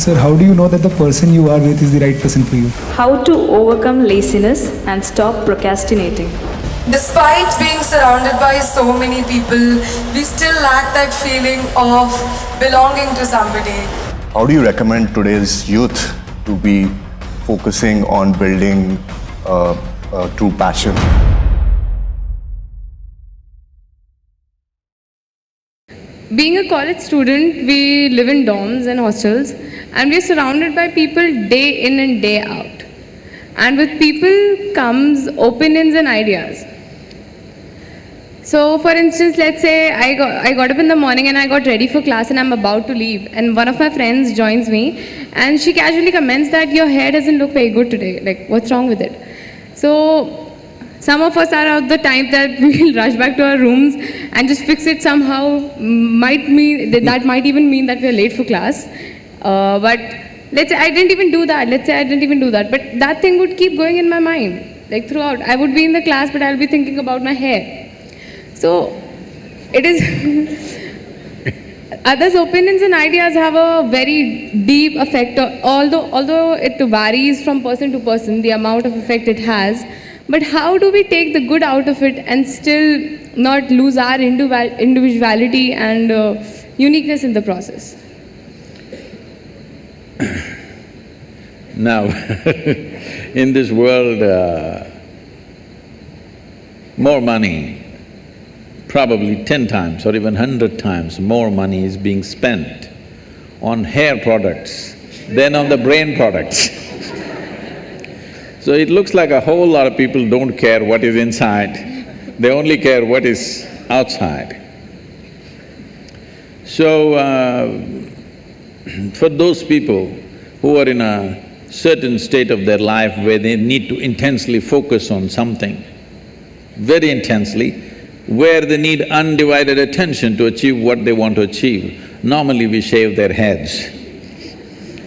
Sir, how do you know that the person you are with is the right person for you? How to overcome laziness and stop procrastinating. Despite being surrounded by so many people, we still lack that feeling of belonging to somebody. How do you recommend today's youth to be focusing on building a true passion? Being a college student, we live in dorms and hostels, and we're surrounded by people day in and day out. And with people comes opinions and ideas. So for instance, let's say I got up in the morning and I got ready for class and I'm about to leave, and one of my friends joins me and she casually comments that your hair doesn't look very good today, like what's wrong with it? So some of us are of the type that we'll rush back to our rooms and just fix it somehow. That might even mean that we're late for class. But let's say I didn't even do that. But that thing would keep going in my mind, like throughout. I would be in the class, but I'll be thinking about my hair. So it is others' opinions and ideas have a very deep effect, although it varies from person to person, the amount of effect it has. But how do we take the good out of it and still not lose our individuality and uniqueness in the process? Now, in this world, more money, probably 10 times or even 100 times more money is being spent on hair products than on the brain products. So it looks like a whole lot of people don't care what is inside, they only care what is outside. So, for those people who are in a certain state of their life where they need to intensely focus on something, very intensely, where they need undivided attention to achieve what they want to achieve, normally we shave their heads,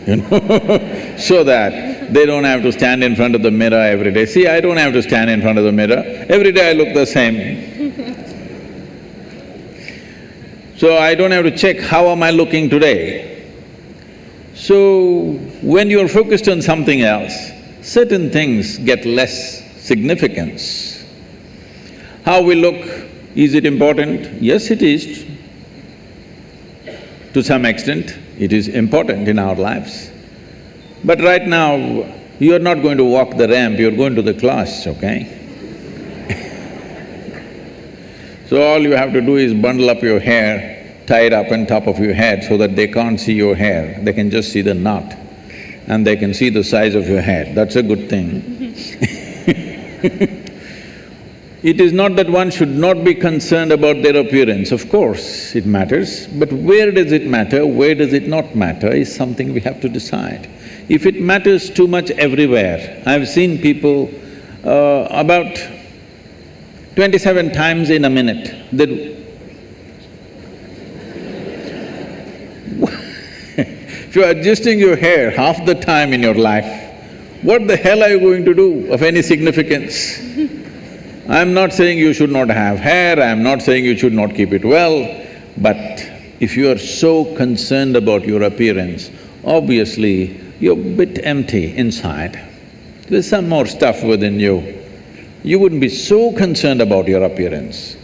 you know, so that they don't have to stand in front of the mirror every day. See, I don't have to stand in front of the mirror, every day I look the same. So I don't have to check how am I looking today. So when you're focused on something else, certain things get less significance. How we look, is it important? Yes, it is. To some extent, it is important in our lives. But right now, you're not going to walk the ramp, you're going to the class, okay? So all you have to do is bundle up your hair, tie it up on top of your head so that they can't see your hair, they can just see the knot and they can see the size of your head, that's a good thing. It is not that one should not be concerned about their appearance, of course it matters, but where does it matter, where does it not matter is something we have to decide. If it matters too much everywhere, I've seen people about 27 times in a minute, if you're adjusting your hair half the time in your life, what the hell are you going to do of any significance? I'm not saying you should not have hair, I'm not saying you should not keep it well, but if you are so concerned about your appearance, obviously you're a bit empty inside. There's some more stuff within you. You wouldn't be so concerned about your appearance.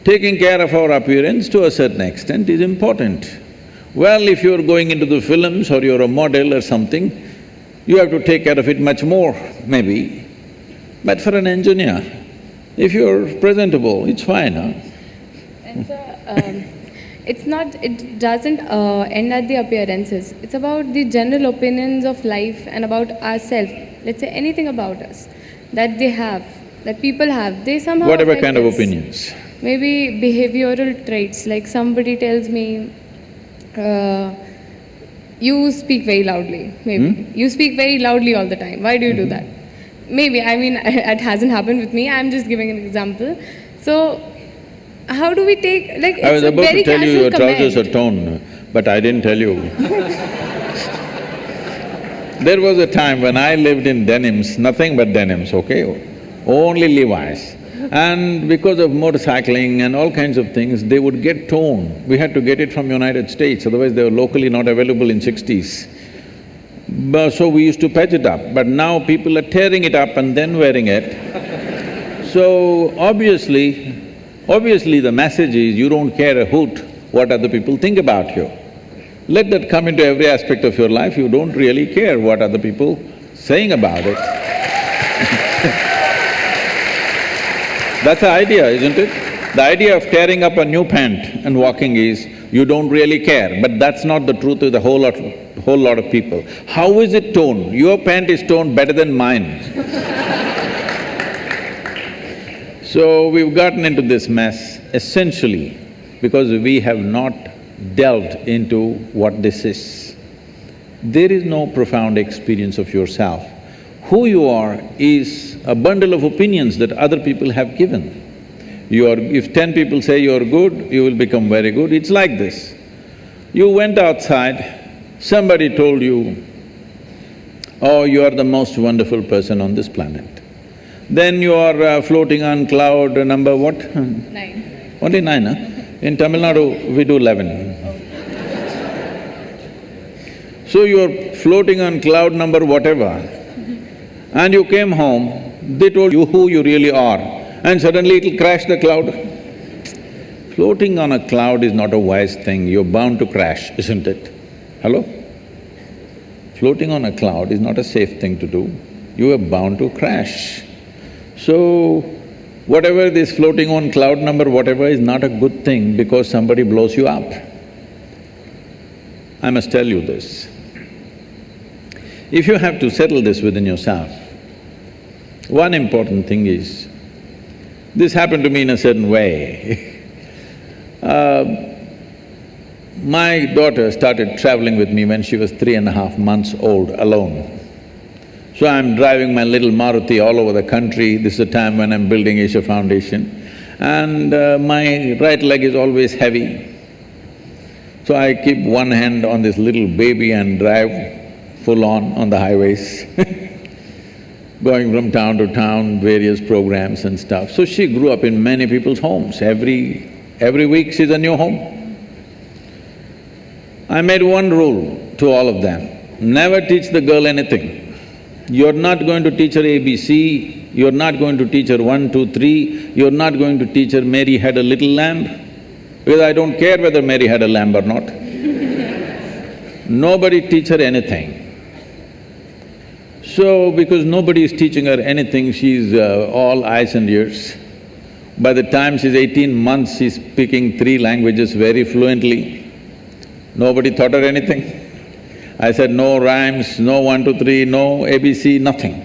Taking care of our appearance to a certain extent is important. Well, if you're going into the films or you're a model or something, you have to take care of it much more, maybe. But for an engineer, if you're presentable, it's fine, huh? And so, it doesn't end at the appearances. It's about the general opinions of life and about ourselves. Let's say anything about us that they have, that people have, they somehow Whatever affect kind of us. opinions. Maybe behavioral traits, like somebody tells me, you speak very loudly, maybe. You speak very loudly all the time, why do you do that? Maybe, I mean, it hasn't happened with me, I'm just giving an example. So, how do we take… like, I was it's a about very to tell you your casual trousers are comment. torn, but I didn't tell you. There was a time when I lived in denims, nothing but denims, okay? Only Levi's. And because of motorcycling and all kinds of things, they would get torn. We had to get it from United States, otherwise they were locally not available in 60s. So we used to patch it up, but now people are tearing it up and then wearing it. So obviously the message is you don't care a hoot what other people think about you. Let that come into every aspect of your life, you don't really care what other people saying about it. That's the idea, isn't it? The idea of tearing up a new pant and walking is, you don't really care, but that's not the truth with a whole lot of people. How is it torn? Your pant is torn better than mine. So we've gotten into this mess essentially because we have not delved into what this is. There is no profound experience of yourself. Who you are is a bundle of opinions that other people have given. If 10 people say you're good, you will become very good. It's like this. You went outside, somebody told you, oh, you are the most wonderful person on this planet. Then you are floating on cloud number what? 9. Only 9, huh? In Tamil Nadu, we do 11. So you're floating on cloud number whatever, and you came home, they told you who you really are, and suddenly it'll crash the cloud. Floating on a cloud is not a wise thing, you're bound to crash, isn't it? Hello? Floating on a cloud is not a safe thing to do, you are bound to crash. So, whatever this floating on cloud number whatever is not a good thing because somebody blows you up. I must tell you this. If you have to settle this within yourself, one important thing is, this happened to me in a certain way. My daughter started traveling with me when she was 3.5 months old alone. So I'm driving my little Maruti all over the country, this is the time when I'm building Isha Foundation, and my right leg is always heavy. So I keep one hand on this little baby and drive full on the highways going from town to town, various programs and stuff. So she grew up in many people's homes, every week she's a new home. I made one rule to all of them, never teach the girl anything. You're not going to teach her ABC, you're not going to teach her 1, 2, 3, you're not going to teach her Mary had a little lamb, because I don't care whether Mary had a lamb or not. Nobody teach her anything. So, because nobody is teaching her anything, she's all eyes and ears. By the time she's 18 months, she's speaking 3 languages very fluently. Nobody taught her anything. I said, no rhymes, no 1, 2, 3, no ABC, nothing.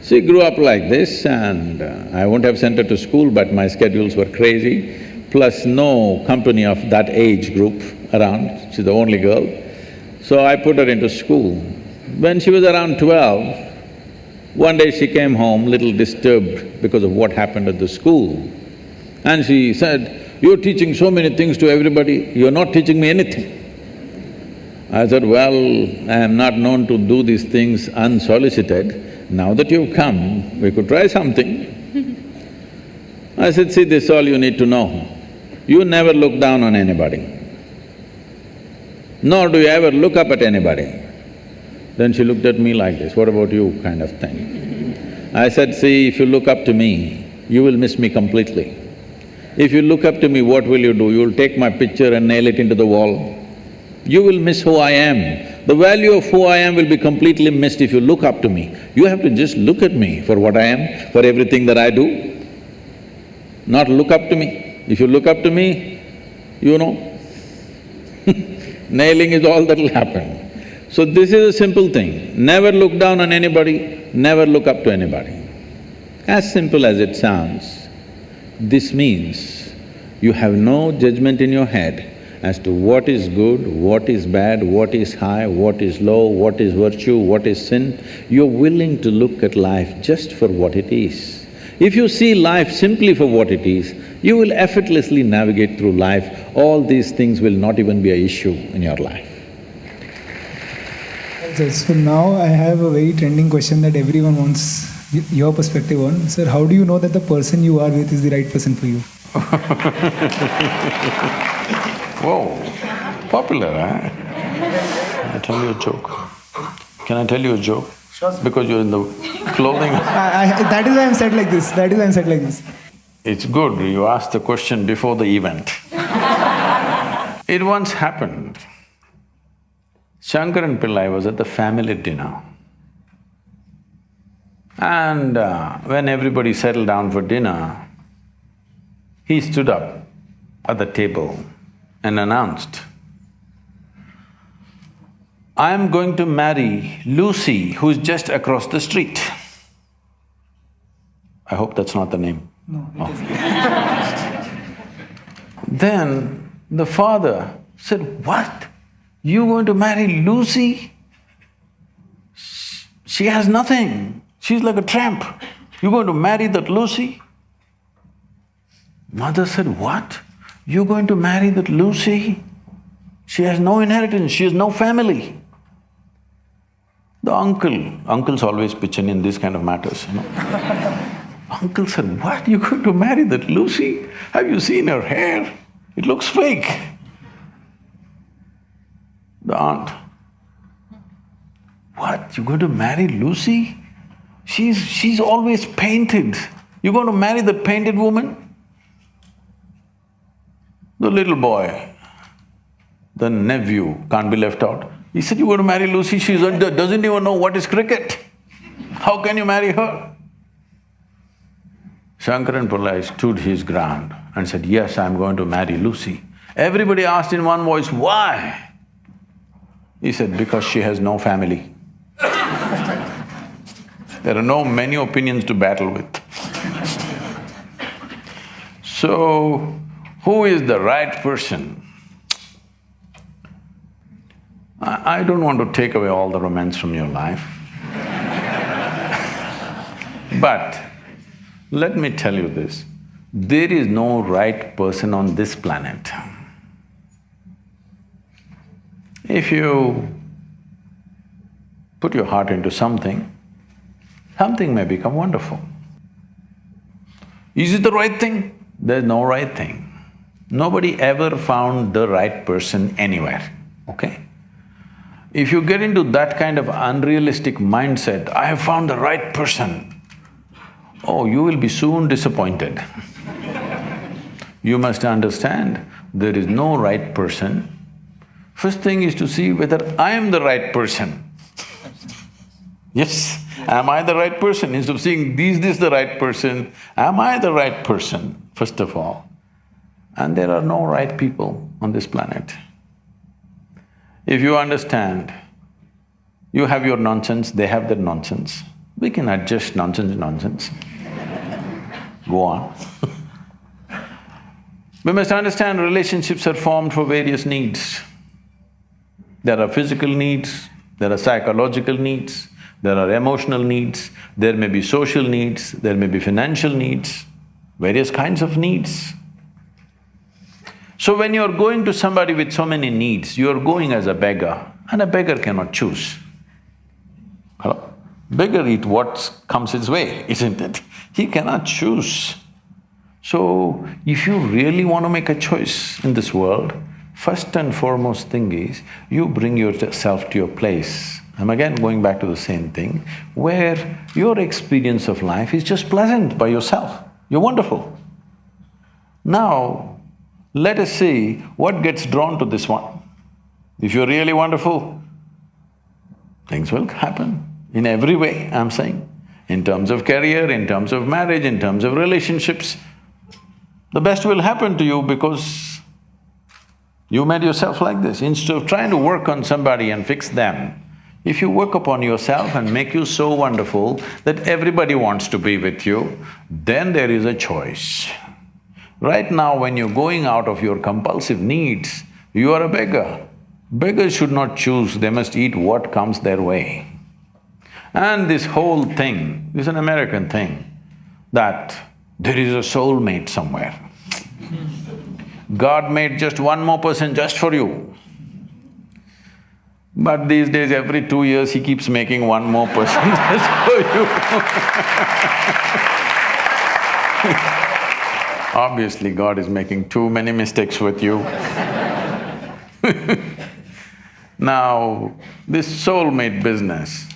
She grew up like this and I wouldn't have sent her to school, but my schedules were crazy, plus no company of that age group around, she's the only girl. So I put her into school. When she was around 12, one day she came home little disturbed because of what happened at the school. And she said, you're teaching so many things to everybody, you're not teaching me anything. I said, well, I am not known to do these things unsolicited. Now that you've come, we could try something. I said, see, this is all you need to know. You never look down on anybody, nor do you ever look up at anybody. Then she looked at me like this, what about you, kind of thing. I said, see, if you look up to me, you will miss me completely. If you look up to me, what will you do? You'll take my picture and nail it into the wall. You will miss who I am. The value of who I am will be completely missed if you look up to me. You have to just look at me for what I am, for everything that I do, not look up to me. If you look up to me, you know, nailing is all that'll happen. So this is a simple thing, never look down on anybody, never look up to anybody. As simple as it sounds, this means you have no judgment in your head as to what is good, what is bad, what is high, what is low, what is virtue, what is sin. You're willing to look at life just for what it is. If you see life simply for what it is, you will effortlessly navigate through life. All these things will not even be an issue in your life. So now I have a very trending question that everyone wants your perspective on. Sir, how do you know that the person you are with is the right person for you? Whoa, popular, huh? I'll tell you a joke. Can I tell you a joke? Sure, sir. Because you're in the clothing. That is why I'm said like this. That is why I'm said like this. It's good you asked the question before the event. It once happened. Shankaran Pillai was at the family dinner. And when everybody settled down for dinner, he stood up at the table and announced, "I am going to marry Lucy, who's just across the street." I hope that's not the name. No, it is. Then the father said, "What? You going to marry Lucy? She has nothing. She's like a tramp. You're going to marry that Lucy?" Mother said, "What? You're going to marry that Lucy? She has no inheritance, she has no family." The uncles always pitch in this kind of matters, you know. Uncle said, "What? You're going to marry that Lucy? Have you seen her hair? It looks fake." The aunt, "What? You're going to marry Lucy? She's always painted. You're going to marry that painted woman?" The little boy, the nephew, can't be left out. He said, "You're going to marry Lucy, she doesn't even know what is cricket. How can you marry her?" Shankaran Pillai stood his ground and said, "Yes, I'm going to marry Lucy." Everybody asked in one voice, "Why?" He said, "Because she has no family." There are no many opinions to battle with. So, who is the right person? I don't want to take away all the romance from your life. But let me tell you this, there is no right person on this planet. If you put your heart into something, something may become wonderful. Is it the right thing? There's no right thing. Nobody ever found the right person anywhere, okay? If you get into that kind of unrealistic mindset, "I have found the right person," oh, you will be soon disappointed. You must understand, there is no right person. First thing is to see whether I am the right person. Yes, am I the right person? Instead of seeing, is this the right person? Am I the right person, first of all? And there are no right people on this planet. If you understand, you have your nonsense, they have their nonsense, we can adjust nonsense. Go on. We must understand relationships are formed for various needs. There are physical needs, there are psychological needs, there are emotional needs, there may be social needs, there may be financial needs, various kinds of needs. So when you're going to somebody with so many needs, you're going as a beggar, and a beggar cannot choose. Hello? Beggar eat what comes his way, isn't it? He cannot choose. So, if you really want to make a choice in this world, first and foremost thing is, you bring yourself to your place. I'm again going back to the same thing, where your experience of life is just pleasant by yourself. You're wonderful. Now, let us see what gets drawn to this one. If you're really wonderful, things will happen in every way, I'm saying. In terms of career, in terms of marriage, in terms of relationships, the best will happen to you because you made yourself like this. Instead of trying to work on somebody and fix them, if you work upon yourself and make you so wonderful that everybody wants to be with you, then there is a choice. Right now, when you're going out of your compulsive needs, you are a beggar. Beggars should not choose, they must eat what comes their way. And this whole thing is an American thing, that there is a soulmate somewhere. God made just one more person just for you. But these days, every 2 years, he keeps making one more person just for you. Obviously, God is making too many mistakes with you. Now, this soulmate business,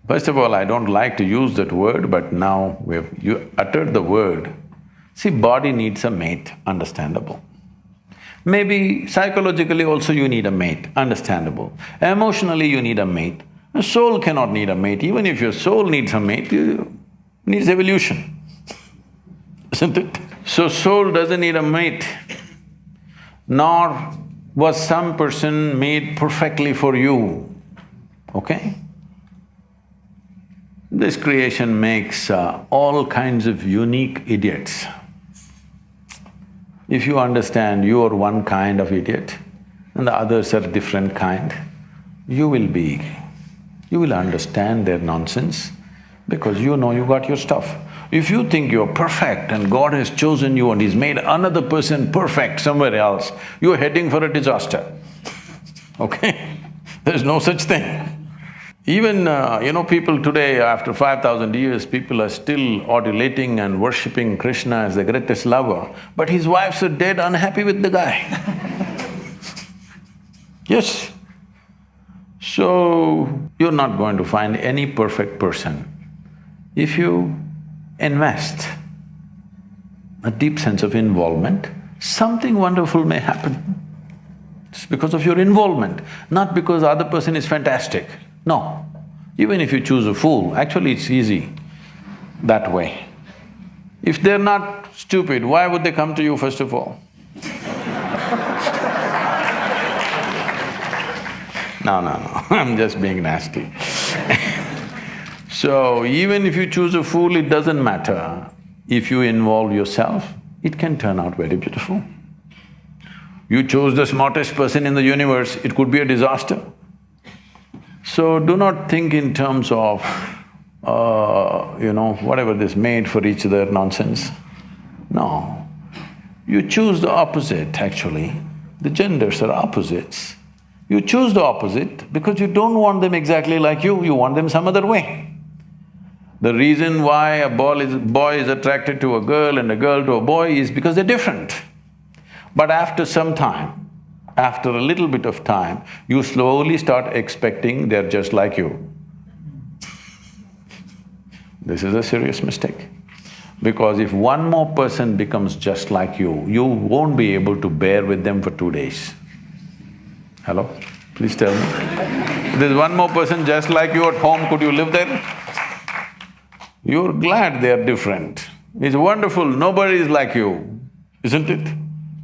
first of all, I don't like to use that word, but now you uttered the word. See, body needs a mate, understandable. Maybe psychologically also you need a mate, understandable. Emotionally you need a mate. A soul cannot need a mate. Even if your soul needs a mate, it needs evolution, isn't it? So soul doesn't need a mate, nor was some person made perfectly for you, okay? This creation makes all kinds of unique idiots. If you understand you are one kind of idiot and the others are different kind, you will understand their nonsense because you know you got your stuff. If you think you're perfect and God has chosen you and He's made another person perfect somewhere else, you're heading for a disaster, okay? There's no such thing. Even, people today, after 5,000 years, people are still adulating and worshipping Krishna as the greatest lover, but his wives are dead unhappy with the guy. Yes. So, you're not going to find any perfect person. If you invest a deep sense of involvement, something wonderful may happen. It's because of your involvement, not because the other person is fantastic. No. Even if you choose a fool, actually it's easy that way. If they're not stupid, why would they come to you first of all? No, I'm just being nasty. So, even if you choose a fool, it doesn't matter. If you involve yourself, it can turn out very beautiful. You chose the smartest person in the universe, it could be a disaster. So, do not think in terms of, whatever this made for each other nonsense. No. You choose the opposite, actually. The genders are opposites. You choose the opposite because you don't want them exactly like you want them some other way. The reason why a boy is attracted to a girl and a girl to a boy is because they're different. But after some time, after a little bit of time, you slowly start expecting they're just like you. This is a serious mistake. Because if one more person becomes just like you won't be able to bear with them for 2 days. Hello? Please tell me. If there's one more person just like you at home, could you live there? You're glad they're different. It's wonderful, nobody is like you, isn't it?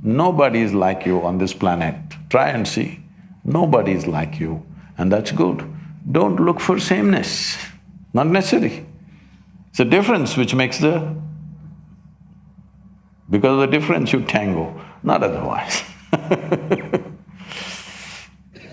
Nobody is like you on this planet. Try and see. Nobody is like you, and that's good. Don't look for sameness, not necessary. It's a difference which makes the… Because of the difference you tango, not otherwise.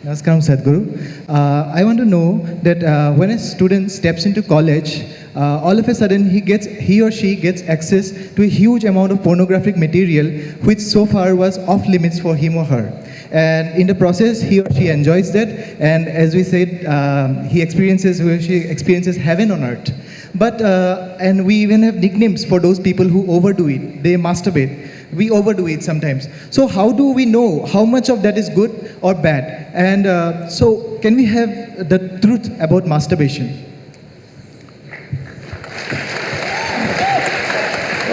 Namaskaram, Sadhguru. I want to know that when a student steps into college, all of a sudden he or she gets access to a huge amount of pornographic material which so far was off limits for him or her. And in the process, he or she enjoys that, and as we said, he or she experiences heaven on earth. But, and we even have nicknames for those people who overdo it. They masturbate. We overdo it sometimes. So how do we know how much of that is good or bad? And so can we have the truth about masturbation?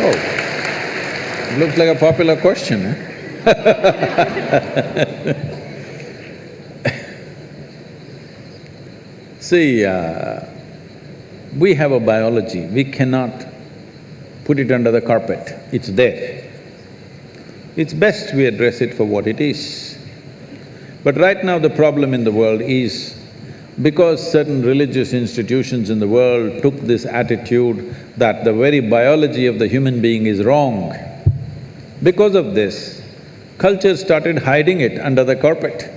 Oh, looks like a popular question, eh? See, we have a biology, we cannot put it under the carpet, it's there. It's best we address it for what it is. But right now the problem in the world is, because certain religious institutions in the world took this attitude that the very biology of the human being is wrong, because of this, culture started hiding it under the carpet.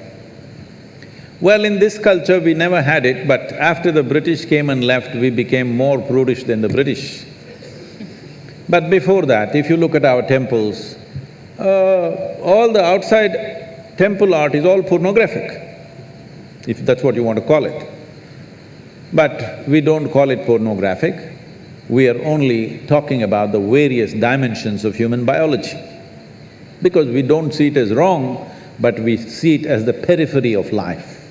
Well, in this culture we never had it, but after the British came and left, we became more prudish than the British. But before that, if you look at our temples, all the outside temple art is all pornographic, if that's what you want to call it. But we don't call it pornographic, we are only talking about the various dimensions of human biology. Because we don't see it as wrong, but we see it as the periphery of life.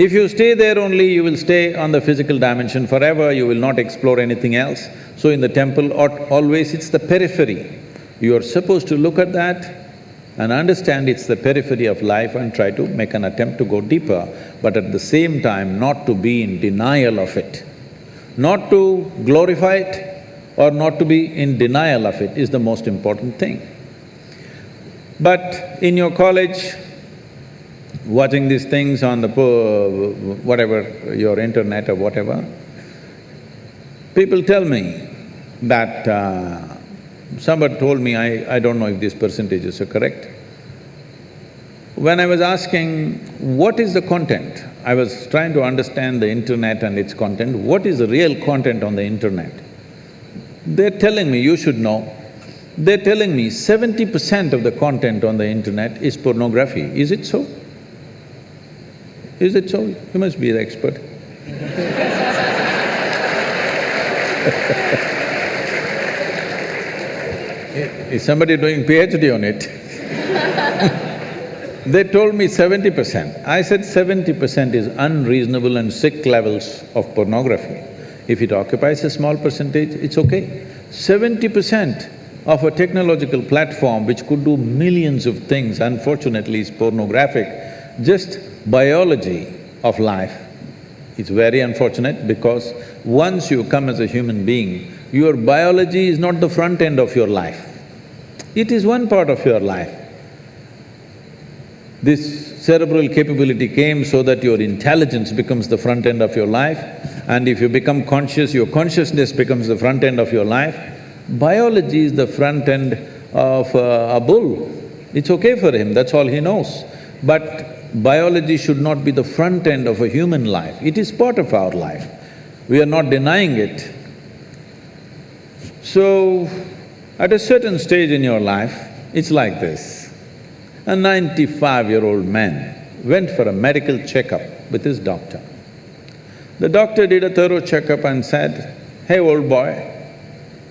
If you stay there only, you will stay on the physical dimension forever, you will not explore anything else. So in the temple, always it's the periphery. You are supposed to look at that and understand it's the periphery of life and try to make an attempt to go deeper, but at the same time not to be in denial of it. Not to glorify it or not to be in denial of it is the most important thing. But in your college, watching these things on the whatever, your internet or whatever, people tell me that somebody told me, I don't know if these percentages are correct. When I was asking, what is the content? I was trying to understand the internet and its content. What is the real content on the internet? They're telling me, you should know, they're telling me 70% of the content on the internet is pornography. Is it so? Is it so? You must be the expert. Is somebody doing PhD on it? They told me 70%. I said 70% is unreasonable and sick levels of pornography. If it occupies a small percentage, it's okay. 70% of a technological platform which could do millions of things, unfortunately is pornographic. Just biology of life. It's very unfortunate because once you come as a human being, your biology is not the front end of your life. It is one part of your life. This cerebral capability came so that your intelligence becomes the front end of your life, and if you become conscious, your consciousness becomes the front end of your life. Biology is the front end of a bull. It's okay for him, that's all he knows. But biology should not be the front end of a human life. It is part of our life. We are not denying it. So, at a certain stage in your life, it's like this. A 95-year-old man went for a medical checkup with his doctor. The doctor did a thorough checkup and said, "Hey, old boy,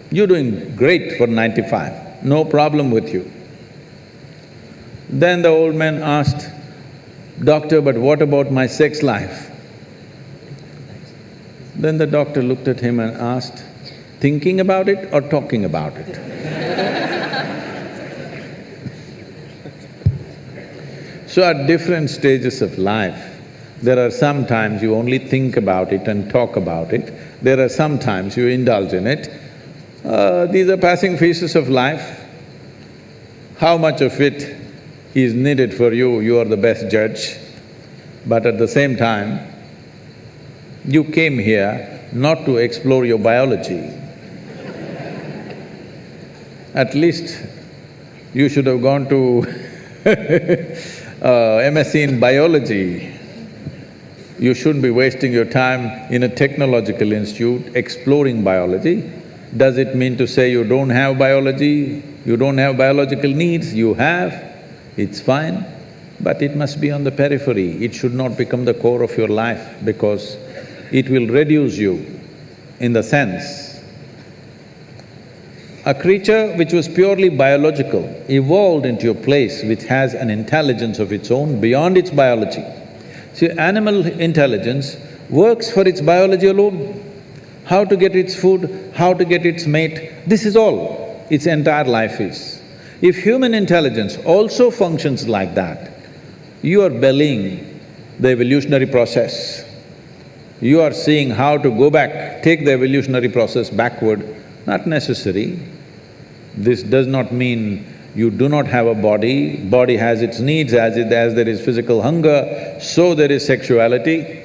you're doing great for 95, no problem with you." Then the old man asked, "Doctor, but what about my sex life?" Then the doctor looked at him and asked, "Thinking about it or talking about it?" So at different stages of life, there are some times you only think about it and talk about it, there are some times you indulge in it. These are passing phases of life. How much of it is needed for you, you are the best judge. But at the same time, you came here not to explore your biology. At least you should have gone to MSc in biology. You shouldn't be wasting your time in a technological institute exploring biology. Does it mean to say you don't have biology, you don't have biological needs? You have, it's fine, but it must be on the periphery. It should not become the core of your life because it will reduce you in the sense a creature which was purely biological evolved into a place which has an intelligence of its own beyond its biology. See, animal intelligence works for its biology alone. How to get its food, how to get its mate, this is all its entire life is. If human intelligence also functions like that, you are bellying the evolutionary process. You are seeing how to go back, take the evolutionary process backward. Not necessary. This does not mean you do not have a body, body has its needs, as there is physical hunger, so there is sexuality.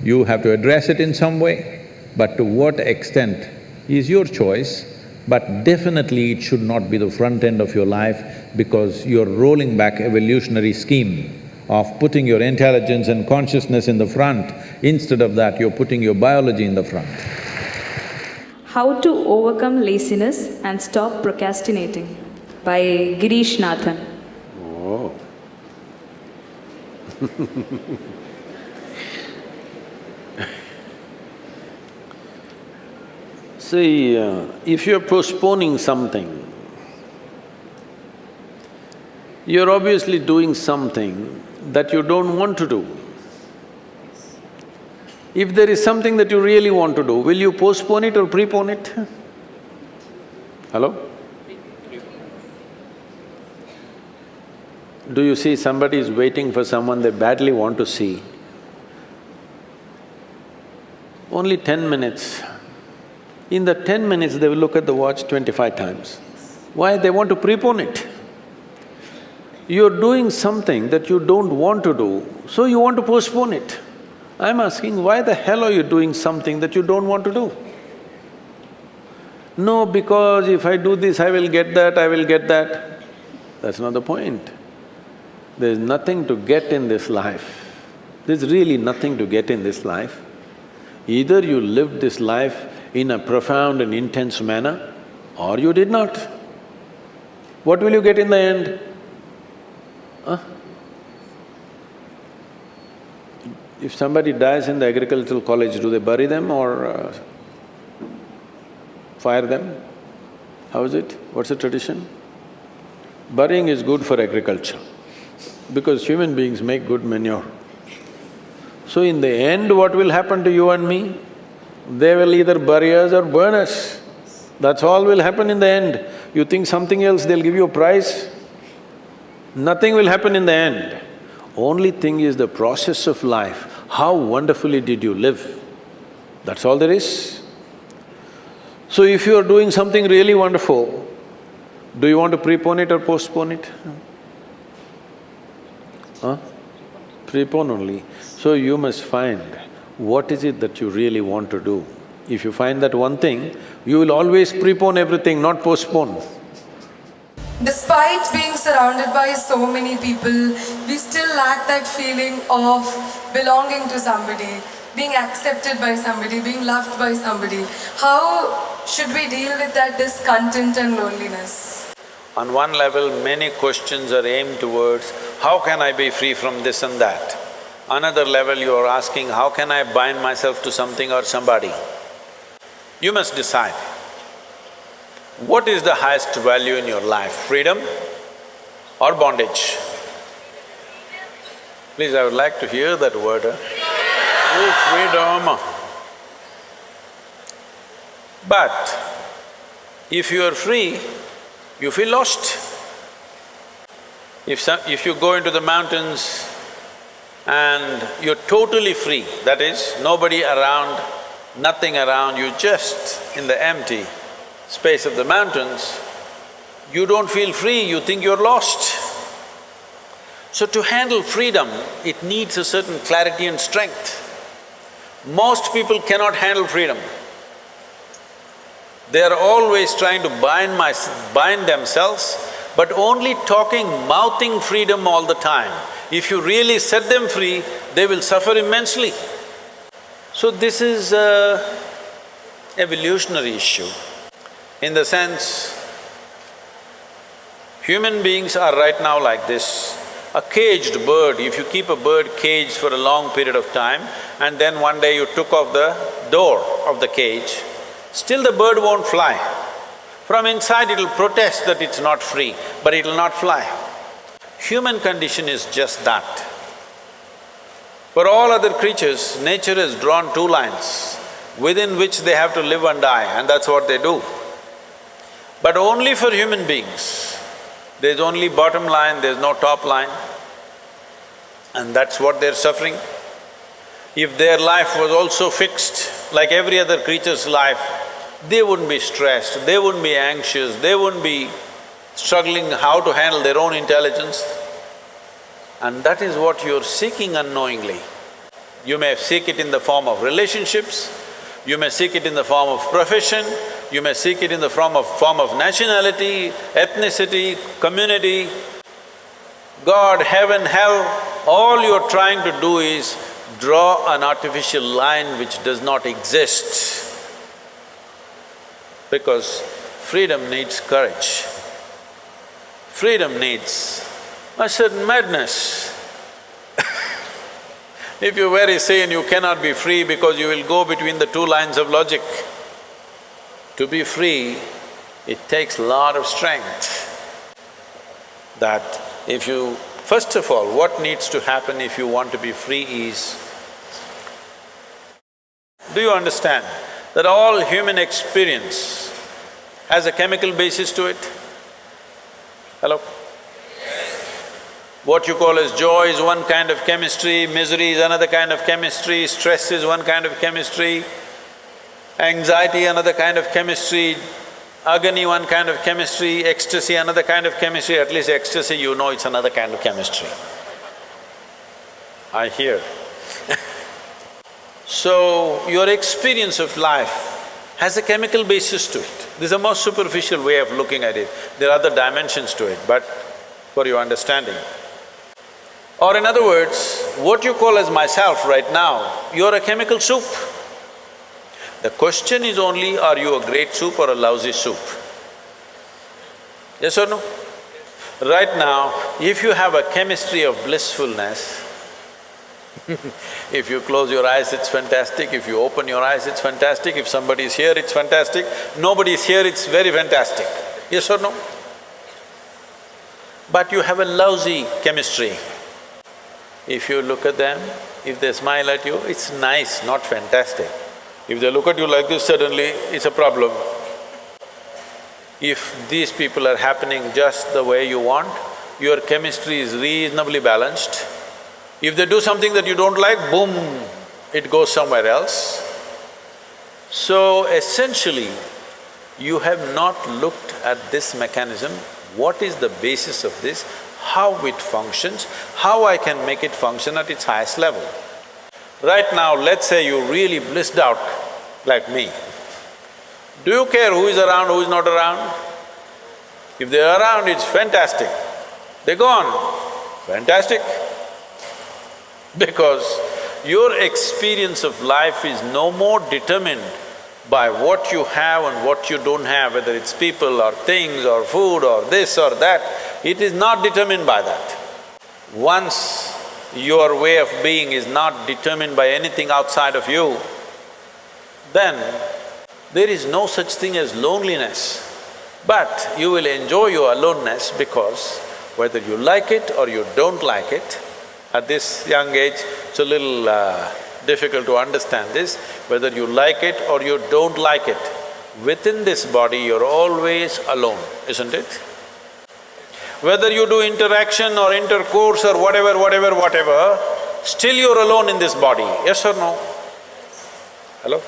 You have to address it in some way, but to what extent is your choice, but definitely it should not be the front end of your life because you're rolling back evolutionary scheme of putting your intelligence and consciousness in the front. Instead of that, you're putting your biology in the front. How to Overcome Laziness and Stop Procrastinating by Girish Nathan. Oh. See, if you're postponing something, you're obviously doing something that you don't want to do. If there is something that you really want to do, will you postpone it or prepone it? Hello? Do you see somebody is waiting for someone they badly want to see? Only 10 minutes. In the 10 minutes, they will look at the watch 25 times. Why? They want to prepone it. You're doing something that you don't want to do, so you want to postpone it. I'm asking, why the hell are you doing something that you don't want to do? No, because if I do this, I will get that, I will get that. That's not the point. There's nothing to get in this life. There's really nothing to get in this life. Either you lived this life in a profound and intense manner, or you did not. What will you get in the end? Huh? If somebody dies in the agricultural college, do they bury them or fire them? How is it? What's the tradition? Burying is good for agriculture because human beings make good manure. So in the end, what will happen to you and me? They will either bury us or burn us. That's all will happen in the end. You think something else, they'll give you a prize? Nothing will happen in the end. Only thing is the process of life. How wonderfully did you live? That's all there is. So if you are doing something really wonderful, do you want to prepone it or postpone it? Huh? Prepone only. So you must find what is it that you really want to do. If you find that one thing, you will always prepone everything, not postpone. Despite being surrounded by so many people, we still lack that feeling of belonging to somebody, being accepted by somebody, being loved by somebody. How should we deal with that discontent and loneliness? On one level, many questions are aimed towards, how can I be free from this and that? Another level, you are asking, how can I bind myself to something or somebody? You must decide. What is the highest value in your life, freedom or bondage? Please, I would like to hear that word. Oh, freedom! But if you are free, you feel lost. If you go into the mountains and you're totally free, that is, nobody around, nothing around, you just in the empty space of the mountains, you don't feel free, you think you're lost. So to handle freedom, it needs a certain clarity and strength. Most people cannot handle freedom. They are always trying to bind themselves, but only talking, mouthing freedom all the time. If you really set them free, they will suffer immensely. So this is an evolutionary issue. In the sense, human beings are right now like this. A caged bird, if you keep a bird caged for a long period of time and then one day you took off the door of the cage, still the bird won't fly. From inside it'll protest that it's not free, but it'll not fly. Human condition is just that. For all other creatures, nature has drawn two lines within which they have to live and die, and that's what they do. But only for human beings, there's only bottom line, there's no top line, and that's what they're suffering. If their life was also fixed, like every other creature's life, they wouldn't be stressed, they wouldn't be anxious, they wouldn't be struggling how to handle their own intelligence. And that is what you're seeking unknowingly. You may seek it in the form of relationships, you may seek it in the form of profession, you may seek it in the form of nationality, ethnicity, community, God, heaven, hell. All you're trying to do is draw an artificial line which does not exist. Because freedom needs courage. Freedom needs a certain madness. If you're very sane, you cannot be free because you will go between the two lines of logic. To be free, it takes a lot of strength. That if you… First of all, what needs to happen if you want to be free is Do you understand that all human experience has a chemical basis to it? Hello? What you call as joy is one kind of chemistry, misery is another kind of chemistry, stress is one kind of chemistry, anxiety another kind of chemistry, agony one kind of chemistry, ecstasy another kind of chemistry. At least ecstasy, you know it's another kind of chemistry. I hear. So, your experience of life has a chemical basis to it. This is the most superficial way of looking at it. There are other dimensions to it, but for your understanding. Or in other words, what you call as myself right now, you're a chemical soup. The question is only, are you a great soup or a lousy soup? Yes or no? Right now, if you have a chemistry of blissfulness, if you close your eyes, it's fantastic. If you open your eyes, it's fantastic. If somebody is here, it's fantastic. Nobody is here, it's very fantastic. Yes or no? But you have a lousy chemistry. If you look at them, if they smile at you, it's nice, not fantastic. If they look at you like this, suddenly it's a problem. If these people are happening just the way you want, your chemistry is reasonably balanced. If they do something that you don't like, boom, it goes somewhere else. So essentially, you have not looked at this mechanism, what is the basis of this, how it functions, how I can make it function at its highest level. Right now, let's say you really blissed out like me. Do you care who is around, who is not around? If they're around, it's fantastic. They're gone, fantastic. Because your experience of life is no more determined by what you have and what you don't have, whether it's people or things or food or this or that, it is not determined by that. Once your way of being is not determined by anything outside of you, then there is no such thing as loneliness. But you will enjoy your aloneness because whether you like it or you don't like it, at this young age, it's a little difficult to understand this, whether you like it or you don't like it, within this body you're always alone, isn't it? Whether you do interaction or intercourse or whatever, still you're alone in this body, yes or no? Hello?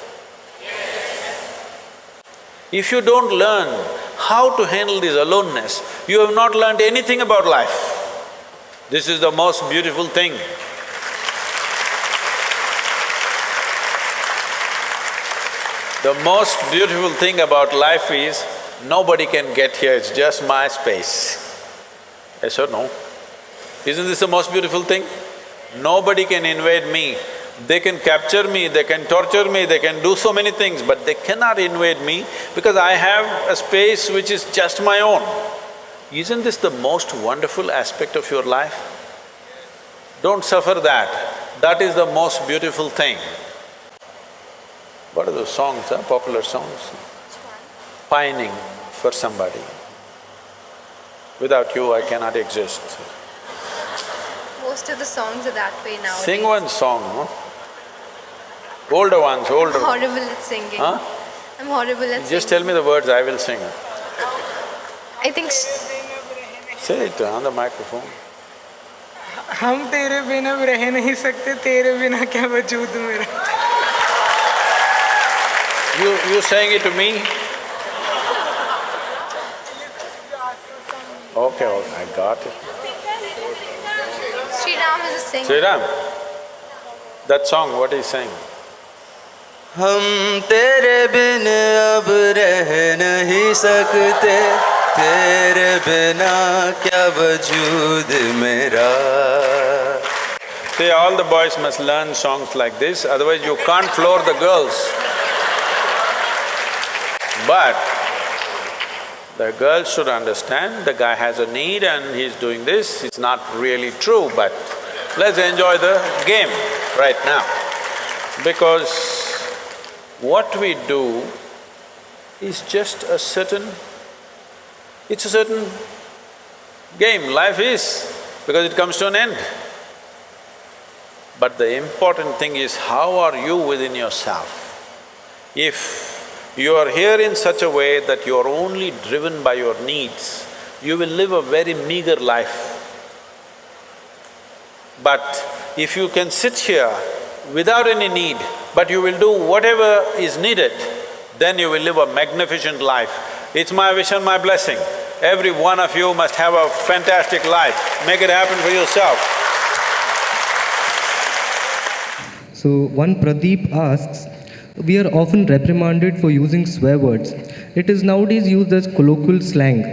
If you don't learn how to handle this aloneness, you have not learned anything about life. This is the most beautiful thing. The most beautiful thing about life is, nobody can get here, it's just my space. Yes or no? Isn't this the most beautiful thing? Nobody can invade me. They can capture me, they can torture me, they can do so many things, but they cannot invade me because I have a space which is just my own. Isn't this the most wonderful aspect of your life? Don't suffer that. That is the most beautiful thing. What are those songs, popular songs? Pining for somebody. Without you, I cannot exist. Most of the songs are that way nowadays. Sing one song, no? Older ones, older. I'm horrible at singing. Huh? I'm horrible at singing. Just tell me the words, I will sing. I think… Say it on the microphone. हम तेरे बिना रह नहीं सकते, तेरे बिना क्या वजूद मेरा। You saying it to me? Okay, I got it. Sri Ram is a singer. Sri Ram, that song, what is saying? हम तेरे बिन अब रह नहीं सकते, तेरे बिना क्या वजूद मेरा। See, all the boys must learn songs like this, otherwise you can't floor the girls. But the girls should understand the guy has a need and he's doing this, it's not really true, but let's enjoy the game right now. Because what we do is just a certain… it's a certain game, life is, because it comes to an end. But the important thing is, how are you within yourself? If you are here in such a way that you are only driven by your needs, you will live a very meager life. But if you can sit here without any need, but you will do whatever is needed, then you will live a magnificent life. It's my wish and my blessing. Every one of you must have a fantastic life. Make it happen for yourself. So one Pradeep asks, we are often reprimanded for using swear words. It is nowadays used as colloquial slang.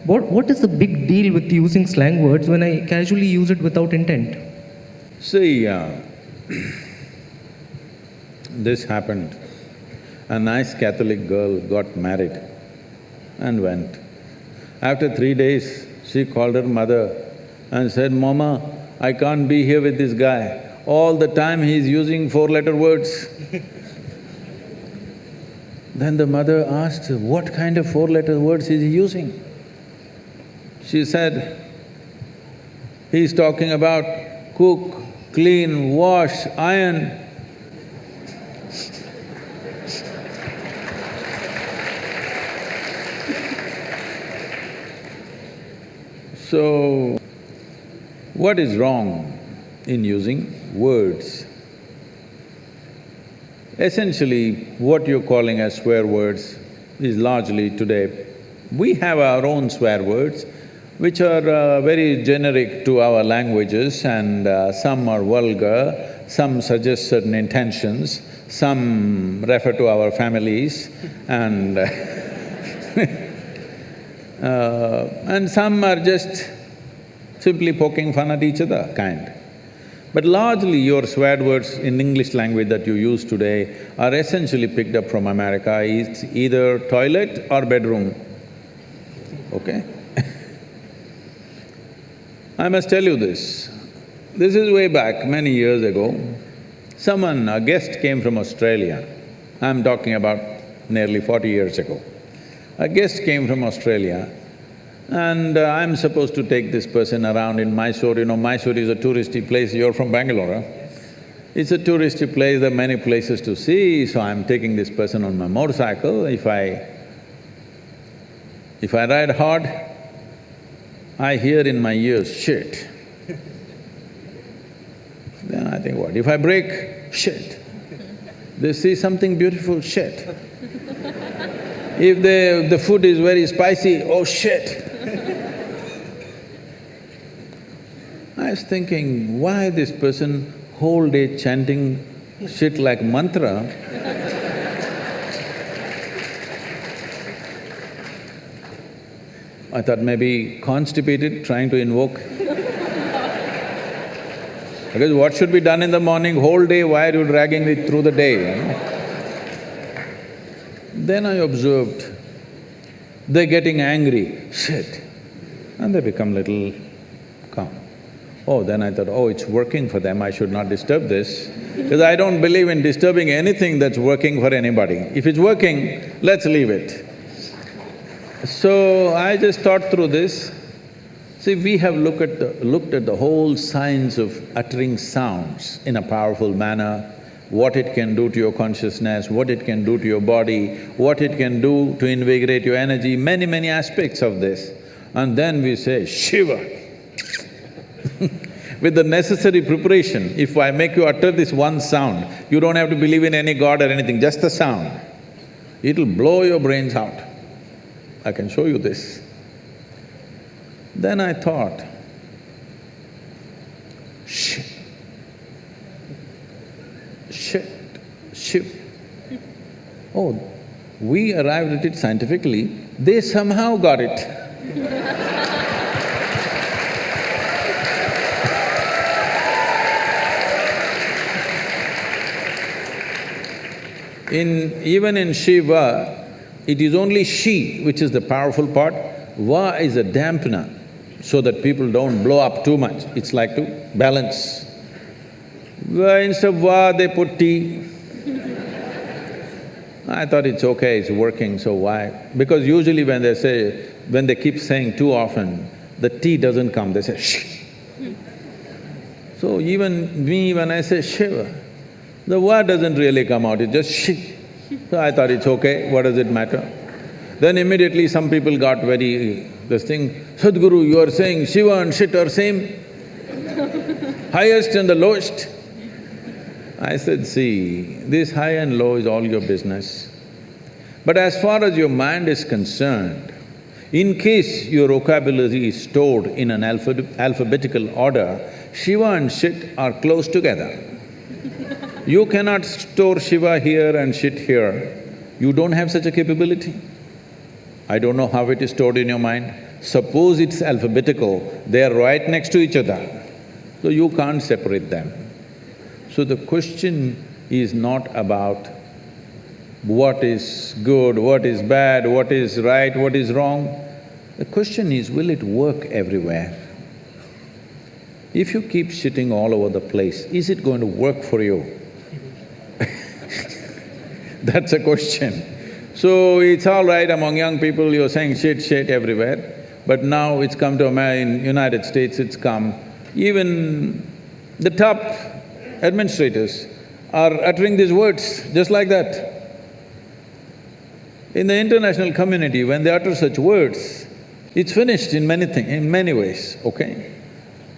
What is the big deal with using slang words when I casually use it without intent? See, this happened. A nice Catholic girl got married and went. After 3 days, she called her mother and said, "Mama, I can't be here with this guy. All the time he's using four-letter words." Then the mother asked, "What kind of four-letter words is he using?" She said, "He's talking about cook, clean, wash, iron." So, what is wrong in using words? Essentially, what you're calling as swear words is largely today, we have our own swear words which are very generic to our languages, and some are vulgar, some suggest certain intentions, some refer to our families and and some are just simply poking fun at each other kind. But largely your swear words in English language that you use today are essentially picked up from America. It's either toilet or bedroom, okay? I must tell you this. This is way back, many years ago. A guest came from Australia. I'm talking about nearly 40 years ago. A guest came from Australia and I'm supposed to take this person around in Mysore. You know, Mysore is a touristy place. You're from Bangalore, huh? It's a touristy place, there are many places to see, so I'm taking this person on my motorcycle. If I ride hard, I hear in my ears, shit. Then I think, what? If I brake, shit. They see something beautiful, shit. If the food is very spicy, oh shit. I was thinking, why this person whole day chanting shit like mantra? I thought maybe constipated, trying to invoke. Because what should be done in the morning, whole day, why are you dragging it through the day, you know? Then I observed, they're getting angry, shit, and they become little calm. Oh, then I thought, oh, it's working for them, I should not disturb this, because I don't believe in disturbing anything that's working for anybody. If it's working, let's leave it. So I just thought through this. See, we have looked at the whole science of uttering sounds in a powerful manner, what it can do to your consciousness, what it can do to your body, what it can do to invigorate your energy, many aspects of this. And then we say, Shiva. With the necessary preparation, if I make you utter this one sound, you don't have to believe in any god or anything, just the sound. It'll blow your brains out. I can show you this. Then I thought, shit, shit, shiv. Oh, we arrived at it scientifically, they somehow got it. Even in Shiva, it is only Shi which is the powerful part, Va is a dampener, so that people don't blow up too much. It's like to balance. Instead of Va, they put Ti. I thought it's okay, it's working, so why? Because usually when they keep saying too often, the T doesn't come, they say Sh. So even me, when I say Shiva, the Va doesn't really come out, it's just Sh. So I thought it's okay, what does it matter? Then immediately some people got very… this thing, Sadhguru, you are saying Shiva and shit are same? Highest and the lowest? I said, see, this high and low is all your business. But as far as your mind is concerned, in case your vocabulary is stored in an alphabetical order, Shiva and shit are close together. You cannot store Shiva here and shit here. You don't have such a capability. I don't know how it is stored in your mind. Suppose it's alphabetical, they are right next to each other, so you can't separate them. So the question is not about what is good, what is bad, what is right, what is wrong. The question is, will it work everywhere? If you keep shitting all over the place, is it going to work for you? That's a question. So it's all right among young people, you're saying shit everywhere. But now it's come to in United States, it's come. Even the top administrators are uttering these words just like that. In the international community, when they utter such words, it's finished in many ways, okay?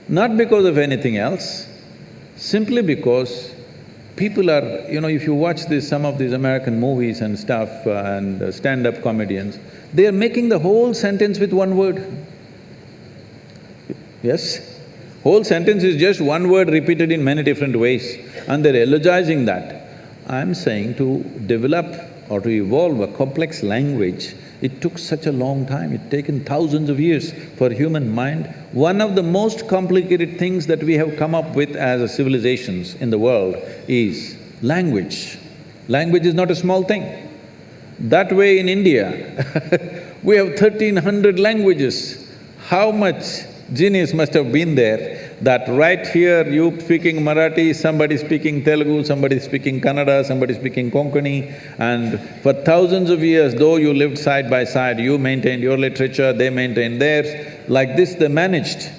Not because of anything else, simply because people are… if you watch some of these American movies and stuff and stand-up comedians, they are making the whole sentence with one word. Yes? Whole sentence is just one word repeated in many different ways and they're elogizing that. I'm saying to develop or to evolve a complex language, it took such a long time, it's taken thousands of years for human mind. One of the most complicated things that we have come up with as a civilizations in the world is language. Language is not a small thing. That way in India, we have 1300 languages. How much genius must have been there that right here you speaking Marathi, somebody speaking Telugu, somebody speaking Kannada, somebody speaking Konkani, and for thousands of years, though you lived side by side, you maintained your literature, they maintained theirs, like this they managed.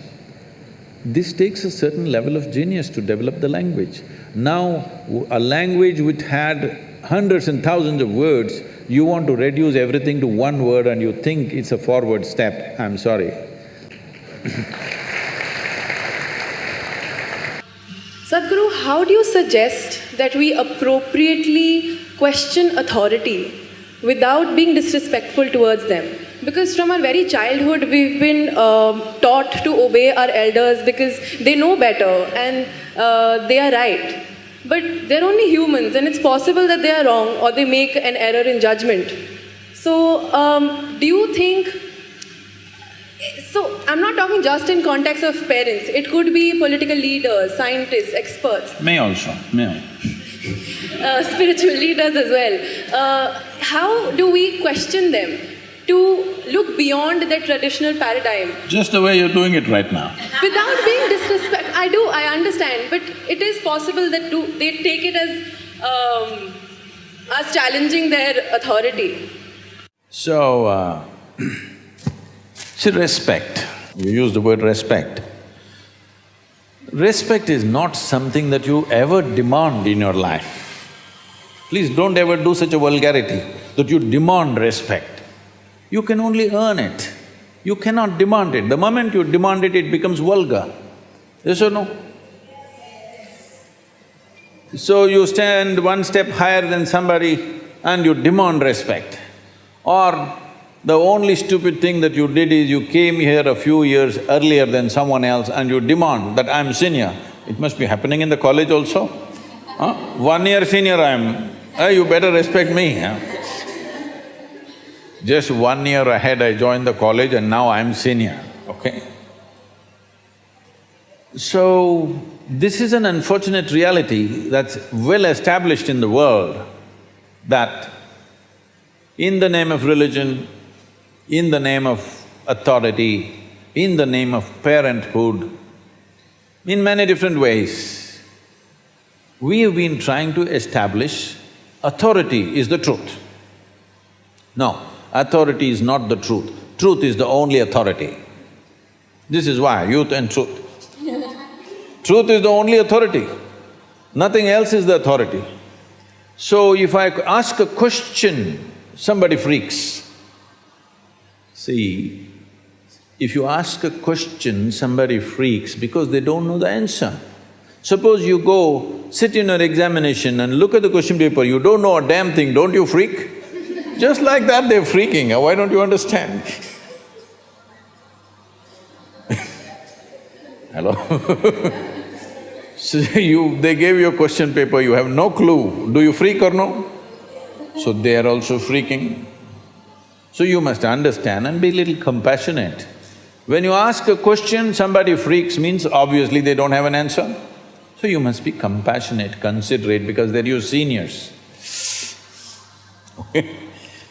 This takes a certain level of genius to develop the language. Now, a language which had hundreds and thousands of words, you want to reduce everything to one word and you think it's a forward step, I'm sorry. Sadhguru, how do you suggest that we appropriately question authority without being disrespectful towards them? Because from our very childhood, we've been taught to obey our elders because they know better and they are right. But they're only humans and it's possible that they are wrong or they make an error in judgment. So, do you think… So, I'm not talking just in context of parents. It could be political leaders, scientists, experts. Me also. Spiritual leaders as well. How do we question them to look beyond their traditional paradigm? Just the way you're doing it right now. Without being disrespectful. I understand. But it is possible that they take it as challenging their authority. So, see, respect. You use the word respect. Respect is not something that you ever demand in your life. Please don't ever do such a vulgarity that you demand respect. You can only earn it. You cannot demand it. The moment you demand it, it becomes vulgar. Yes or no? So you stand one step higher than somebody and you demand respect. Or the only stupid thing that you did is you came here a few years earlier than someone else and you demand that I'm senior. It must be happening in the college also. 1 year senior I am, you better respect me. Just 1 year ahead I joined the college and now I'm senior, okay? So, this is an unfortunate reality that's well established in the world, that in the name of religion, in the name of authority, in the name of parenthood, in many different ways, we have been trying to establish authority is the truth. No, authority is not the truth. Truth is the only authority. This is why, youth and truth. Truth is the only authority. Nothing else is the authority. So if I ask a question, somebody freaks. See, if you ask a question, somebody freaks because they don't know the answer. Suppose you go, sit in your examination and look at the question paper, you don't know a damn thing, don't you freak? Just like that they're freaking, why don't you understand? Hello? So they gave you a question paper, you have no clue, do you freak or no? So they are also freaking. So you must understand and be little compassionate. When you ask a question, somebody freaks means obviously they don't have an answer. So you must be compassionate, considerate because they're your seniors.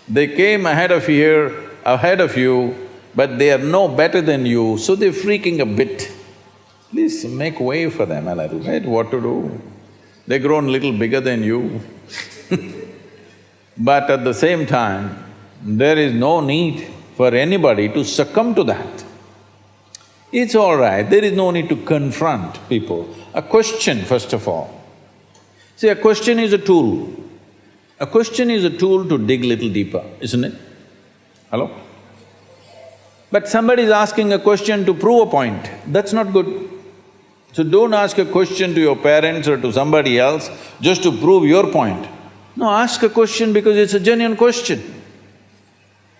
They came ahead of you, but they are no better than you, so they're freaking a bit. Please make way for them a little bit, what to do? They've grown little bigger than you. But at the same time, there is no need for anybody to succumb to that. It's all right, there is no need to confront people. A question, first of all. See, a question is a tool. A question is a tool to dig little deeper, isn't it? Hello? But somebody is asking a question to prove a point, that's not good. So don't ask a question to your parents or to somebody else just to prove your point. No, ask a question because it's a genuine question.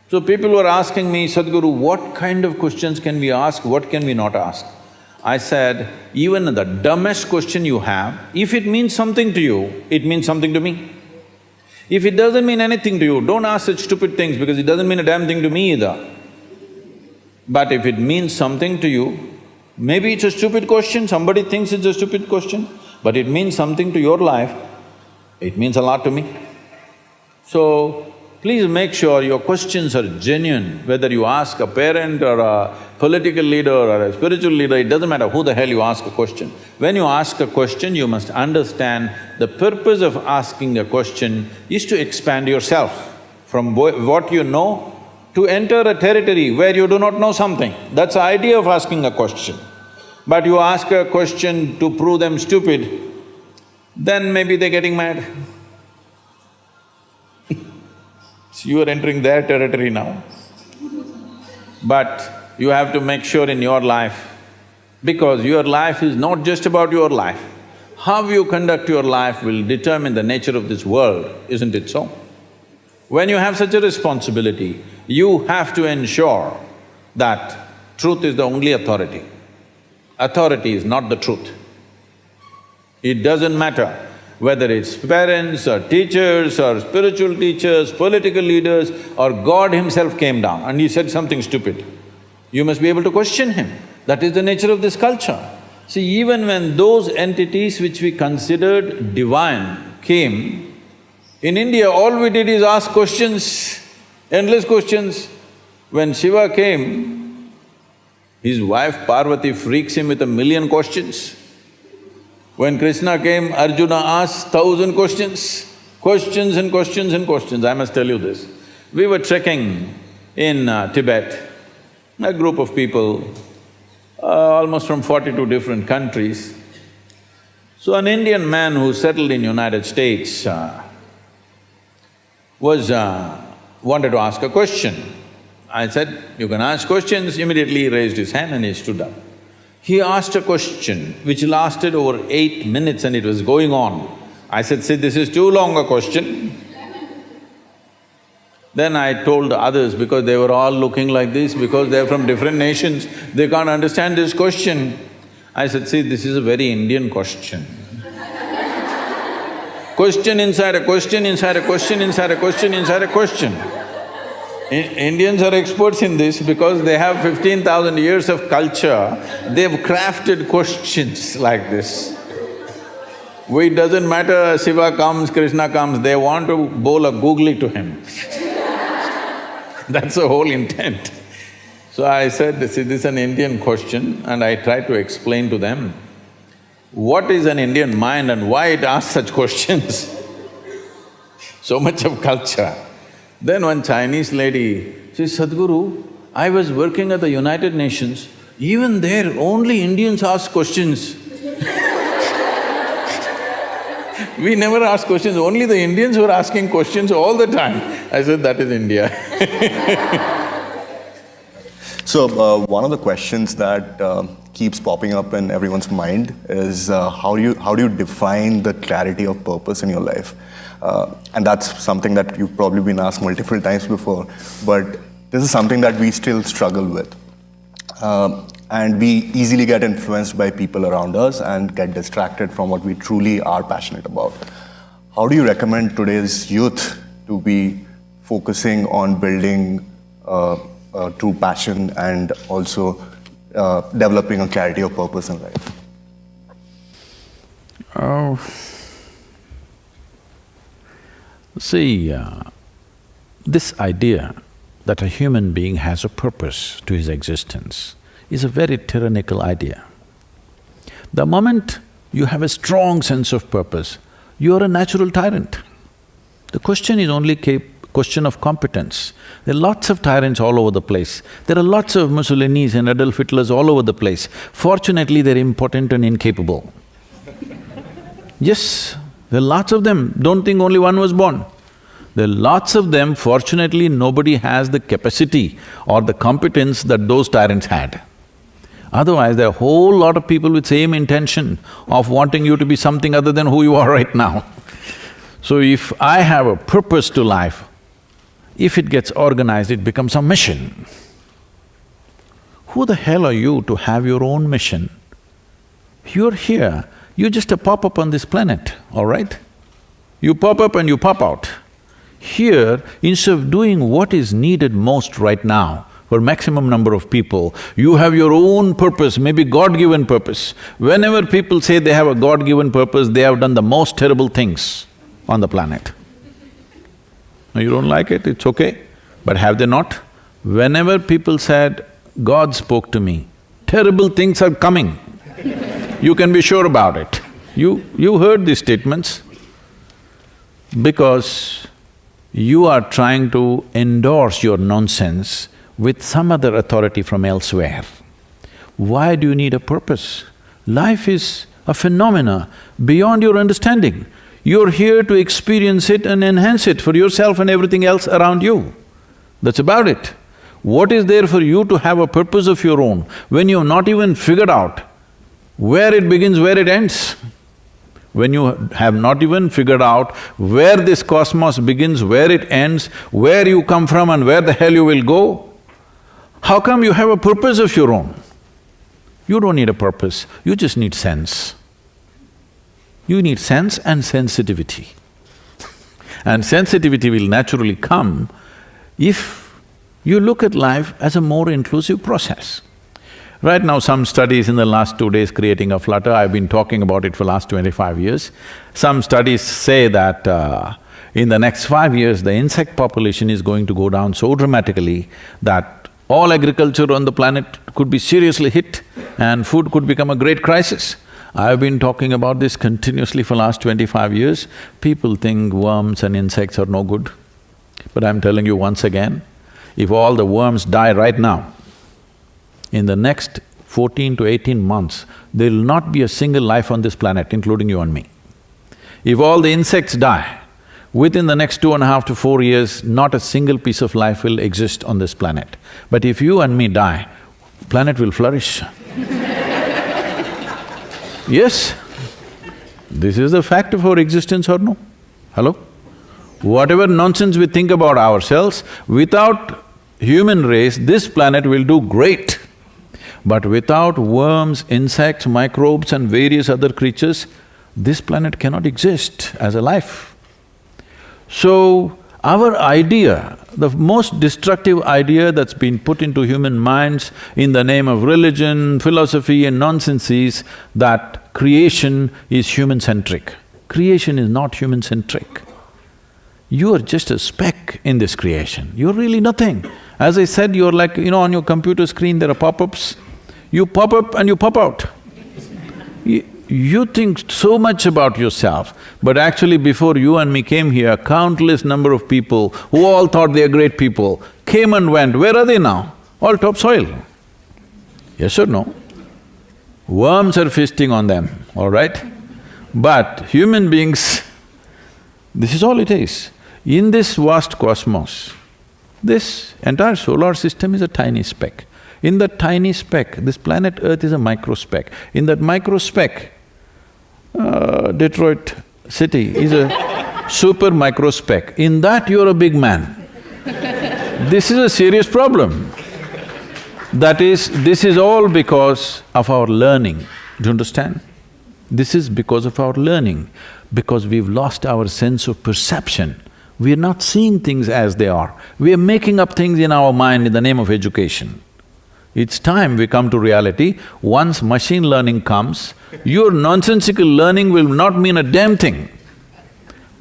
So people were asking me, Sadhguru, what kind of questions can we ask, what can we not ask? I said, even the dumbest question you have, if it means something to you, it means something to me. If it doesn't mean anything to you, don't ask such stupid things because it doesn't mean a damn thing to me either. But if it means something to you, maybe it's a stupid question, somebody thinks it's a stupid question, but it means something to your life, it means a lot to me. So, please make sure your questions are genuine, whether you ask a parent or a political leader or a spiritual leader, it doesn't matter who the hell you ask a question. When you ask a question, you must understand the purpose of asking a question is to expand yourself from what you know to enter a territory where you do not know something. That's the idea of asking a question. But you ask a question to prove them stupid, then maybe they're getting mad. So you are entering their territory now. But you have to make sure in your life, because your life is not just about your life. How you conduct your life will determine the nature of this world, isn't it so? When you have such a responsibility, you have to ensure that truth is the only authority. Authority is not the truth. It doesn't matter whether it's parents or teachers or spiritual teachers, political leaders, or God himself came down and he said something stupid. You must be able to question him. That is the nature of this culture. See, even when those entities which we considered divine came, in India all we did is ask questions, endless questions. When Shiva came, his wife Parvati freaks him with 1,000,000 questions. When Krishna came, Arjuna asked 1,000 questions, questions and questions and questions. I must tell you this. We were trekking in Tibet, a group of people, almost from 42 different countries. So an Indian man who settled in United States wanted to ask a question. I said, you can ask questions. Immediately he raised his hand and he stood up. He asked a question which lasted over 8 minutes and it was going on. I said, see, this is too long a question. Then I told others, because they were all looking like this, because they're from different nations, they can't understand this question. I said, see, this is a very Indian question. Question inside a question, inside a question, inside a question, inside a question. Indians are experts in this because they have 15,000 years of culture, they've crafted questions like this. It doesn't matter Shiva comes, Krishna comes, they want to bowl a googly to him. That's the whole intent. So I said, see, this is an Indian question, and I tried to explain to them what is an Indian mind and why it asks such questions. So much of culture. Then one Chinese lady says, Sadhguru, I was working at the United Nations, even there only Indians ask questions. We never ask questions, only the Indians were asking questions all the time. I said, that is India. So, one of the questions that keeps popping up in everyone's mind is how do you define the clarity of purpose in your life? And that's something that you've probably been asked multiple times before, but this is something that we still struggle with. And we easily get influenced by people around us and get distracted from what we truly are passionate about. How do you recommend today's youth to be focusing on building true passion and also developing a clarity of purpose in life? See, this idea that a human being has a purpose to his existence is a very tyrannical idea. The moment you have a strong sense of purpose, you are a natural tyrant. The question is only question of competence. There are lots of tyrants all over the place. There are lots of Mussolinis and Adolf Hitlers all over the place. Fortunately, they're impotent and incapable. Yes, there are lots of them. Don't think only one was born. There are lots of them. Fortunately, nobody has the capacity or the competence that those tyrants had. Otherwise, there are a whole lot of people with same intention of wanting you to be something other than who you are right now. So if I have a purpose to life, if it gets organized, it becomes a mission. Who the hell are you to have your own mission? You're here, you're just a pop-up on this planet, all right? You pop up and you pop out. Here, instead of doing what is needed most right now for maximum number of people, you have your own purpose, maybe God-given purpose. Whenever people say they have a God-given purpose, they have done the most terrible things on the planet. Now you don't like it, it's okay, but have they not? Whenever people said, God spoke to me, terrible things are coming. You can be sure about it. You heard these statements because you are trying to endorse your nonsense with some other authority from elsewhere. Why do you need a purpose? Life is a phenomena beyond your understanding. You're here to experience it and enhance it for yourself and everything else around you. That's about it. What is there for you to have a purpose of your own when you've not even figured out where it begins, where it ends? When you have not even figured out where this cosmos begins, where it ends, where you come from and where the hell you will go, how come you have a purpose of your own? You don't need a purpose, you just need sense. You need sense and sensitivity. And sensitivity will naturally come if you look at life as a more inclusive process. Right now, some studies in the last 2 days creating a flutter, I've been talking about it for last 25 years. Some studies say that in the next 5 years, the insect population is going to go down so dramatically that all agriculture on the planet could be seriously hit and food could become a great crisis. I've been talking about this continuously for last 25 years. People think worms and insects are no good. But I'm telling you once again, if all the worms die right now, in the next 14 to 18 months, there will not be a single life on this planet, including you and me. If all the insects die, within the next 2.5 to 4 years, not a single piece of life will exist on this planet. But if you and me die, planet will flourish. Yes, this is the fact of our existence or no? Hello? Whatever nonsense we think about ourselves, without human race, this planet will do great. But without worms, insects, microbes and various other creatures, this planet cannot exist as a life. So, our idea, the most destructive idea that's been put into human minds in the name of religion, philosophy and nonsense is that creation is human-centric. Creation is not human-centric. You are just a speck in this creation, you're really nothing. As I said, you're like, on your computer screen there are pop-ups. You pop up and you pop out. You think so much about yourself, but actually before you and me came here, countless number of people who all thought they are great people came and went. Where are they now? All topsoil. Yes or no? Worms are feasting on them, all right? But human beings This is all it is. In this vast cosmos, this entire solar system is a tiny speck. In that tiny speck, this planet Earth is a microspeck. In that microspeck, Detroit city is a super microspeck. In that, you're a big man. This is a serious problem. This is all because of our learning. Do you understand? This is because of our learning, because we've lost our sense of perception. We are not seeing things as they are. We are making up things in our mind in the name of education. It's time we come to reality. Once machine learning comes, your nonsensical learning will not mean a damn thing.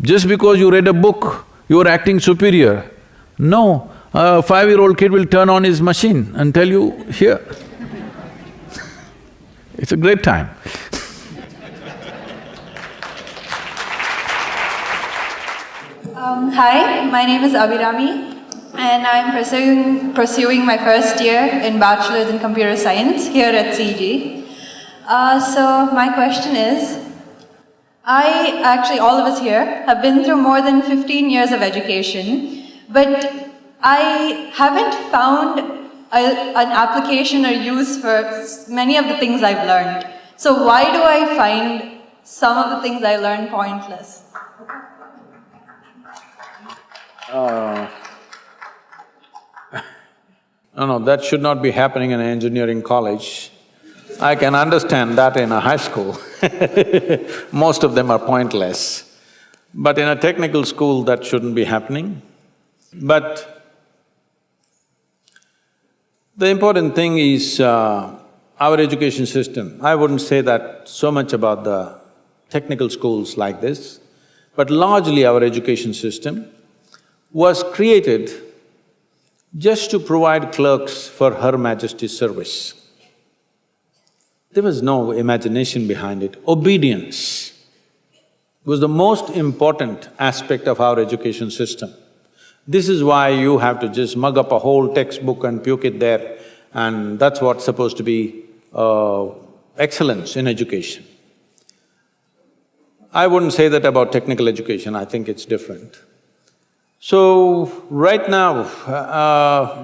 Just because you read a book, you're acting superior. No, a 5-year-old kid will turn on his machine and tell you, here. It's a great time. Hi, my name is Abhirami and I'm pursuing my first year in Bachelor's in Computer Science here at CG. So my question is, all of us here have been through more than 15 years of education, but I haven't found an application or use for many of the things I've learned. So why do I find some of the things I learned pointless? No, that should not be happening in an engineering college. I can understand that in a high school. Most of them are pointless. But in a technical school, that shouldn't be happening. But the important thing is our education system. I wouldn't say that so much about the technical schools like this, but largely our education system was created just to provide clerks for Her Majesty's service. There was no imagination behind it. Obedience was the most important aspect of our education system. This is why you have to just mug up a whole textbook and puke it there, and that's what's supposed to be excellence in education. I wouldn't say that about technical education, I think it's different. So, right now,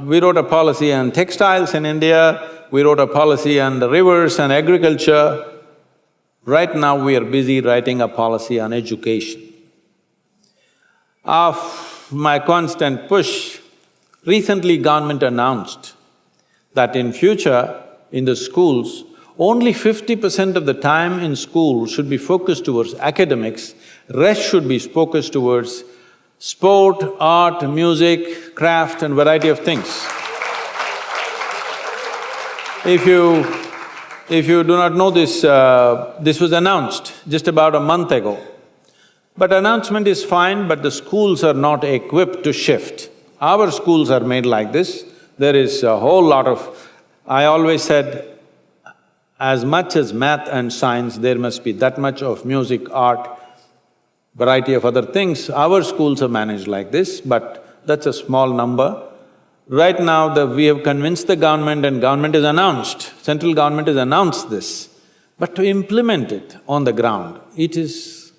we wrote a policy on textiles in India, we wrote a policy on the rivers and agriculture. Right now, we are busy writing a policy on education. Of my constant push, recently government announced that in future, in the schools, only 50% of the time in school should be focused towards academics, rest should be focused towards sport, art, music, craft and variety of things. If you do not know this, this was announced just about a month ago. But announcement is fine, but the schools are not equipped to shift. Our schools are made like this. There is a whole lot of… I always said, as much as math and science, there must be that much of music, art, variety of other things. Our schools are managed like this, but that's a small number. Right now, we have convinced the government and government has announced, central government has announced this, but to implement it on the ground, it's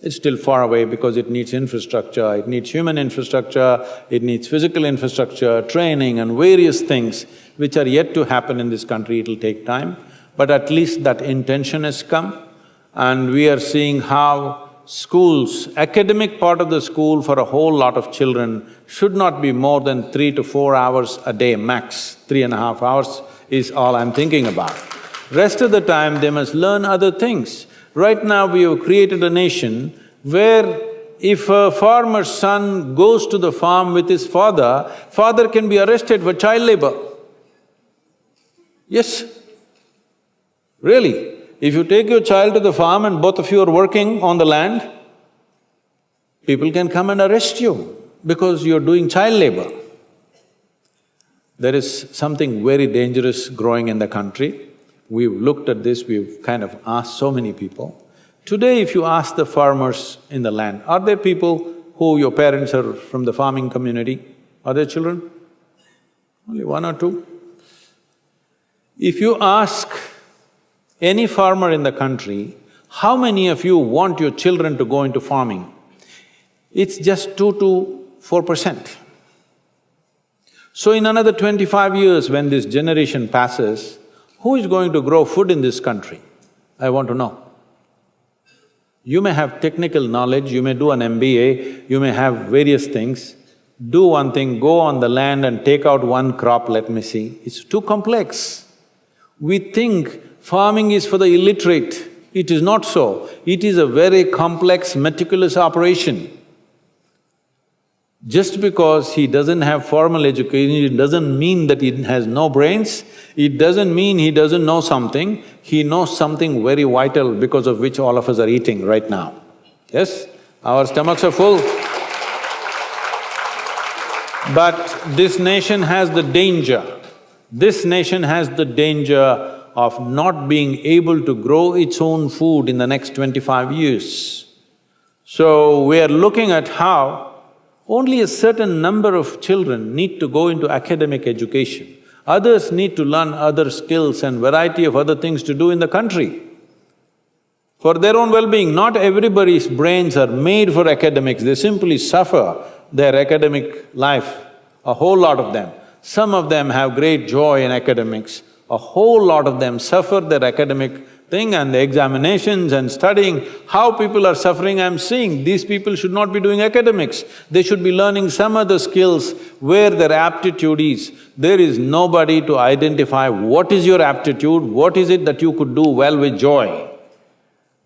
still far away because it needs infrastructure, it needs human infrastructure, it needs physical infrastructure, training and various things which are yet to happen in this country, it'll take time. But at least that intention has come, and we are seeing how schools, academic part of the school for a whole lot of children should not be more than 3 to 4 hours a day max. 3.5 hours is all I'm thinking about. Rest of the time, they must learn other things. Right now, we have created a nation where if a farmer's son goes to the farm with his father, father can be arrested for child labor. Yes, really. If you take your child to the farm and both of you are working on the land, people can come and arrest you because you're doing child labor. There is something very dangerous growing in the country. We've looked at this, we've kind of asked so many people. Today, if you ask the farmers in the land, are there people who your parents are from the farming community? Are there children? Only 1 or 2. If you ask any farmer in the country, how many of you want your children to go into farming? it's just 2 to 4%. So in another 25 years, when this generation passes, who is going to grow food in this country? I want to know. You may have technical knowledge, you may do an MBA, you may have various things. Do one thing, go on the land and take out one crop, let me see. It's too complex. We think farming is for the illiterate. It is not so. It is a very complex, meticulous operation. Just because he doesn't have formal education, it doesn't mean that he has no brains, it doesn't mean he doesn't know something, he knows something very vital because of which all of us are eating right now. Yes? Our stomachs are full. But this nation has the danger, of not being able to grow its own food in the next 25 years. So we are looking at how only a certain number of children need to go into academic education. Others need to learn other skills and variety of other things to do in the country. For their own well-being, not everybody's brains are made for academics, they simply suffer their academic life, a whole lot of them. Some of them have great joy in academics, a whole lot of them suffer their academic thing and the examinations and studying. How people are suffering, I'm seeing, these people should not be doing academics. They should be learning some other skills where their aptitude is. There is nobody to identify what is your aptitude, what is it that you could do well with joy.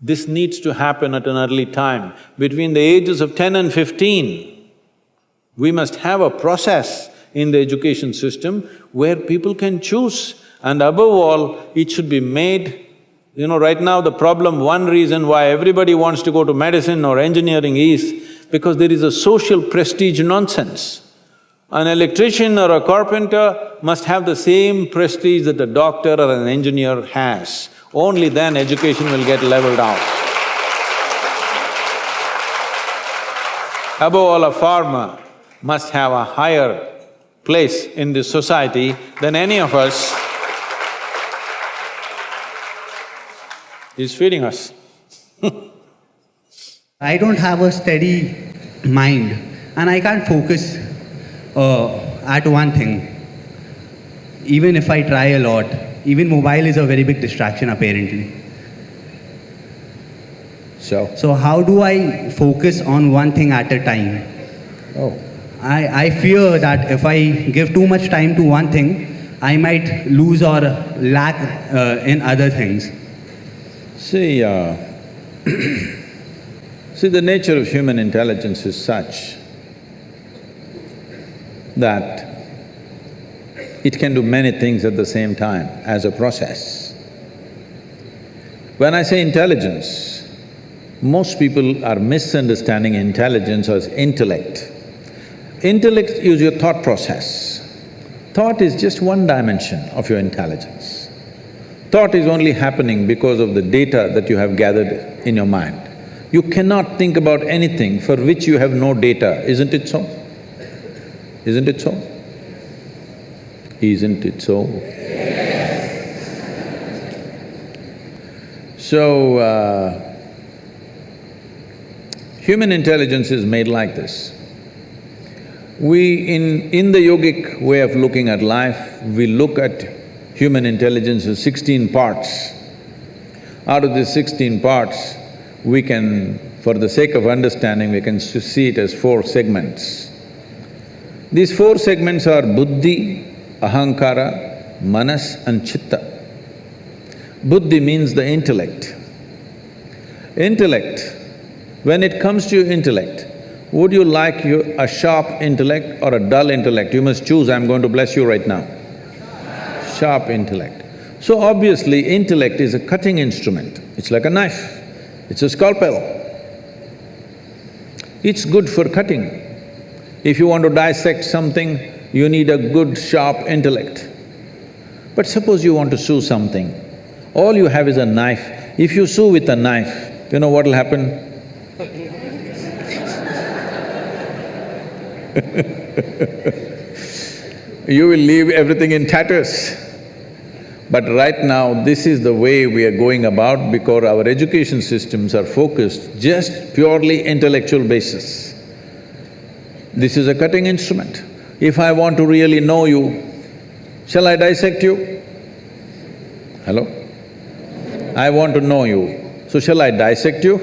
This needs to happen at an early time. Between the ages of 10 and 15, we must have a process in the education system where people can choose, and above all, it should be made. Right now the problem, one reason why everybody wants to go to medicine or engineering is because there is a social prestige nonsense. An electrician or a carpenter must have the same prestige that a doctor or an engineer has. Only then education will get leveled out. Above all, a farmer must have a higher place in this society than any of us. He's feeding us. I don't have a steady mind and I can't focus at one thing, even if I try a lot. Even mobile is a very big distraction apparently. So how do I focus on one thing at a time? I fear that if I give too much time to one thing, I might lose or lack in other things. See, see, the nature of human intelligence is such that it can do many things at the same time as a process. When I say intelligence, most people are misunderstanding intelligence as intellect. Intellect is your thought process. Thought is just one dimension of your intelligence. Thought is only happening because of the data that you have gathered in your mind. You cannot think about anything for which you have no data, isn't it so? Isn't it so? Isn't it so? So, human intelligence is made like this. In the yogic way of looking at life, we look at human intelligence as 16 parts. Out of these 16 parts, we can, for the sake of understanding, we can see it as 4 segments. These 4 segments are buddhi, ahankara, manas and chitta. Buddhi means the intellect. Intellect, when it comes to your intellect, would you like a sharp intellect or a dull intellect? You must choose, I'm going to bless you right now. Sharp intellect. So obviously, intellect is a cutting instrument. It's like a knife, it's a scalpel. It's good for cutting. If you want to dissect something, you need a good, sharp intellect. But suppose you want to sew something, all you have is a knife. If you sew with a knife, you know what'll happen? You will leave everything in tatters. But right now, this is the way we are going about because our education systems are focused just purely intellectual basis. This is a cutting instrument. If I want to really know you, shall I dissect you? Hello? I want to know you, so shall I dissect you?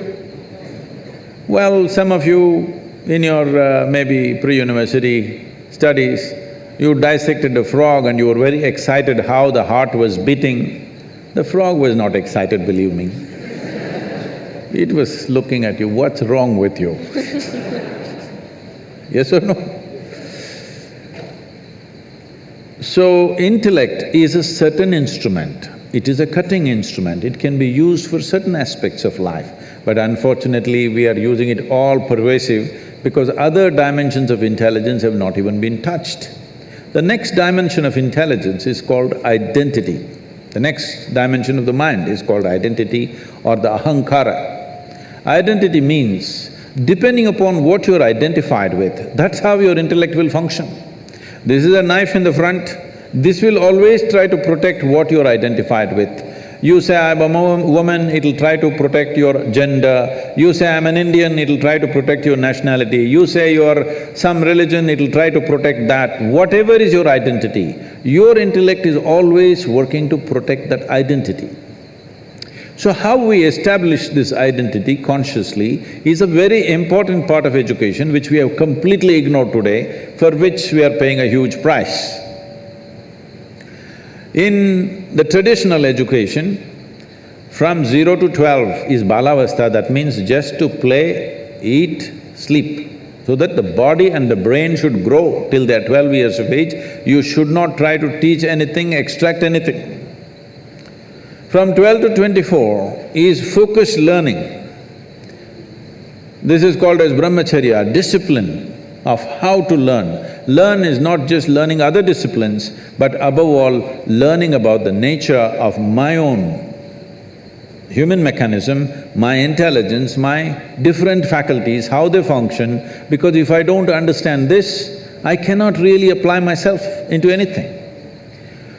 Well, some of you in your maybe pre-university studies, you dissected a frog and you were very excited how the heart was beating. The frog was not excited, believe me. It was looking at you, what's wrong with you? Yes or no? So, intellect is a certain instrument. It is a cutting instrument. It can be used for certain aspects of life. But unfortunately, we are using it all pervasive because other dimensions of intelligence have not even been touched. The next dimension of intelligence is called identity. The next dimension of the mind is called identity or the ahankara. Identity means, depending upon what you're identified with, that's how your intellect will function. This is a knife in the front, this will always try to protect what you're identified with. You say, I'm a woman, it'll try to protect your gender. You say, I'm an Indian, it'll try to protect your nationality. You say you're some religion, it'll try to protect that. Whatever is your identity, your intellect is always working to protect that identity. So how we establish this identity consciously is a very important part of education which we have completely ignored today, for which we are paying a huge price. In the traditional education, from 0 to 12 is balavastha, that means just to play, eat, sleep, so that the body and the brain should grow till they're 12 years of age. You should not try to teach anything, extract anything. From 12 to 24 is focused learning. This is called as brahmacharya, discipline of how to learn. Learn is not just learning other disciplines, but above all, learning about the nature of my own human mechanism, my intelligence, my different faculties, how they function, because if I don't understand this, I cannot really apply myself into anything.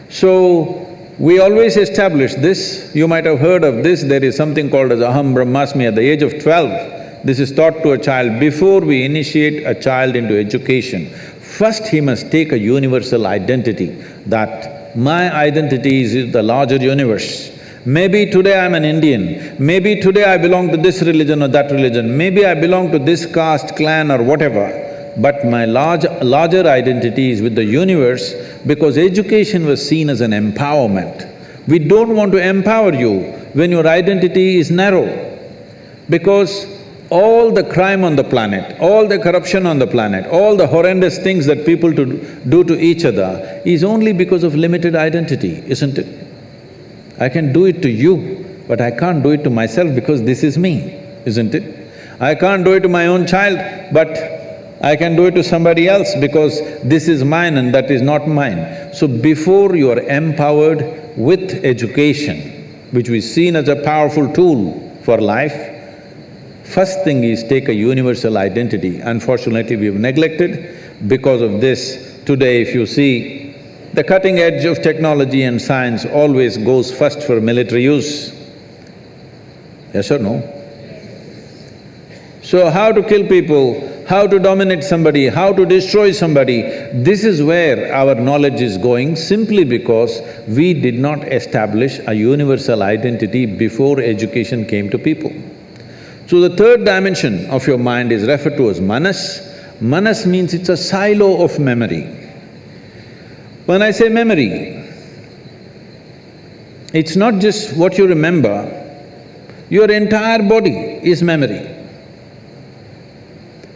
So, we always establish this. You might have heard of this, there is something called as aham brahmasmi at the age of 12. This is taught to a child. Before we initiate a child into education, first he must take a universal identity, that my identity is the larger universe. Maybe today I'm an Indian, maybe today I belong to this religion or that religion, maybe I belong to this caste, clan or whatever, but my larger identity is with the universe, because education was seen as an empowerment. We don't want to empower you when your identity is narrow, because all the crime on the planet, all the corruption on the planet, all the horrendous things that people do to each other is only because of limited identity, isn't it? I can do it to you, but I can't do it to myself because this is me, isn't it? I can't do it to my own child, but I can do it to somebody else because this is mine and that is not mine. So before you are empowered with education, which is seen as a powerful tool for life, first thing is take a universal identity. Unfortunately, we've neglected. Because of this, today if you see, the cutting edge of technology and science always goes first for military use. Yes or no? So how to kill people, how to dominate somebody, how to destroy somebody, this is where our knowledge is going, simply because we did not establish a universal identity before education came to people. So the third dimension of your mind is referred to as manas. Manas means it's a silo of memory. When I say memory, it's not just what you remember, your entire body is memory.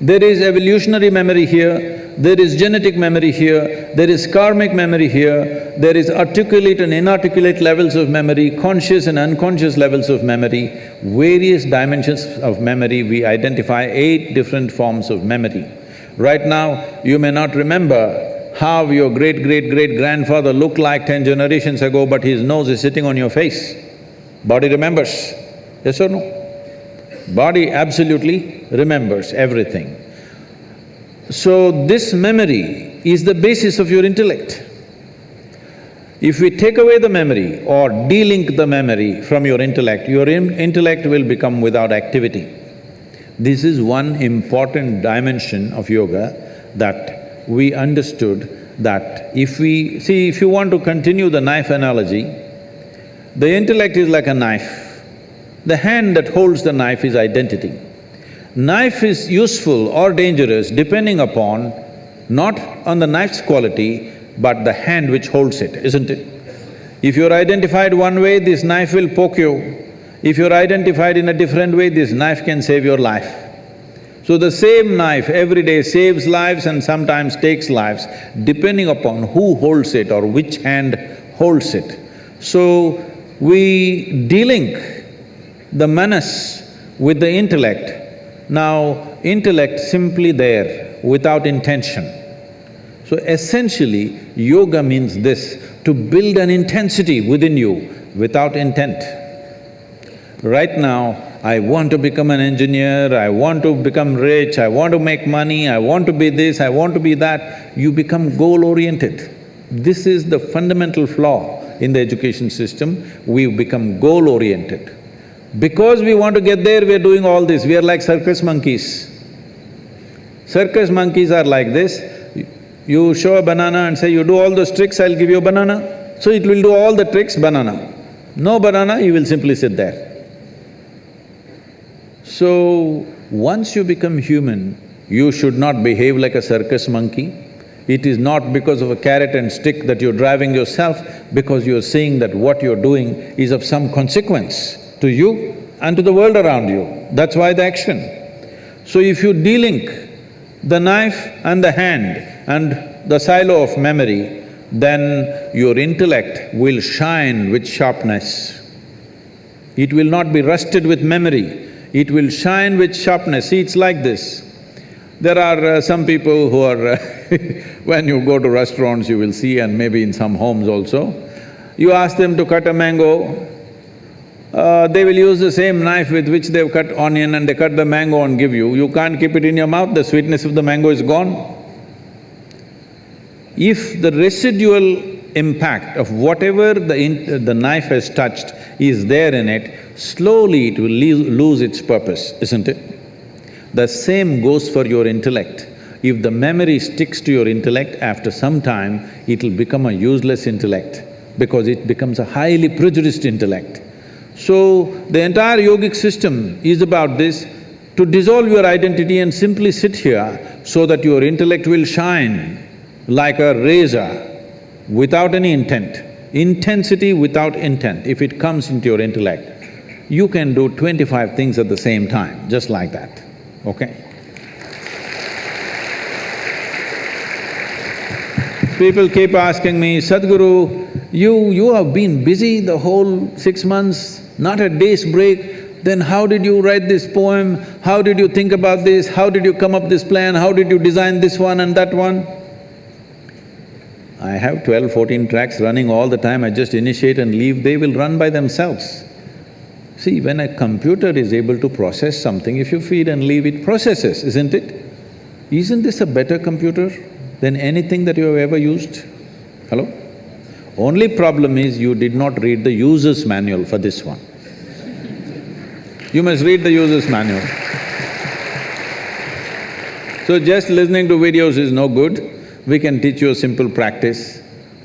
There is evolutionary memory here, there is genetic memory here, there is karmic memory here, there is articulate and inarticulate levels of memory, conscious and unconscious levels of memory, various dimensions of memory. We identify 8 different forms of memory. Right now, you may not remember how your great-great-great-grandfather looked like 10 generations ago, but his nose is sitting on your face. Body remembers, yes or no? Body absolutely remembers everything. So this memory is the basis of your intellect. If we take away the memory or de-link the memory from your intellect will become without activity. This is one important dimension of yoga, that we understood that if you want to continue the knife analogy, the intellect is like a knife. The hand that holds the knife is identity. Knife is useful or dangerous depending upon not on the knife's quality, but the hand which holds it, isn't it? If you're identified one way, this knife will poke you. If you're identified in a different way, this knife can save your life. So the same knife every day saves lives and sometimes takes lives, depending upon who holds it or which hand holds it. So we de-link the manas with the intellect. Now, intellect simply there, without intention. So essentially, yoga means this, to build an intensity within you without intent. Right now, I want to become an engineer, I want to become rich, I want to make money, I want to be this, I want to be that. You become goal-oriented. This is the fundamental flaw in the education system. We become goal-oriented. Because we want to get there, we are doing all this. We are like circus monkeys. Circus monkeys are like this. You show a banana and say, you do all those tricks, I'll give you a banana. So it will do all the tricks, banana. No banana, you will simply sit there. So, once you become human, you should not behave like a circus monkey. It is not because of a carrot and stick that you're driving yourself, because you're seeing that what you're doing is of some consequence to you and to the world around you. That's why the action. So if you de-link the knife and the hand and the silo of memory, then your intellect will shine with sharpness. It will not be rusted with memory, it will shine with sharpness. See, it's like this. There are some people who are when you go to restaurants, you will see, and maybe in some homes also, you ask them to cut a mango, they will use the same knife with which they've cut onion and they cut the mango and give you. You can't keep it in your mouth, the sweetness of the mango is gone. If the residual impact of whatever the knife has touched is there in it, slowly it will lose its purpose, isn't it? The same goes for your intellect. If the memory sticks to your intellect, after some time, it'll become a useless intellect because it becomes a highly prejudiced intellect. So, the entire yogic system is about this, to dissolve your identity and simply sit here so that your intellect will shine like a razor without any intent. Intensity without intent, if it comes into your intellect, you can do 25 things at the same time, just like that, okay? People keep asking me, Sadhguru, you have been busy the whole 6 months, not a day's break, then how did you write this poem? How did you think about this? How did you come up this plan? How did you design this one and that one? I have 12, 14 tracks running all the time, I just initiate and leave, they will run by themselves. See, when a computer is able to process something, if you feed and leave, it processes, isn't it? Isn't this a better computer than anything that you have ever used? Hello? Only problem is you did not read the user's manual for this one. You must read the user's manual. So just listening to videos is no good. We can teach you a simple practice.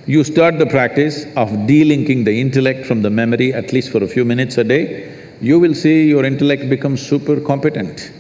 You start the practice of de-linking the intellect from the memory at least for a few minutes a day. You will see your intellect becomes super competent.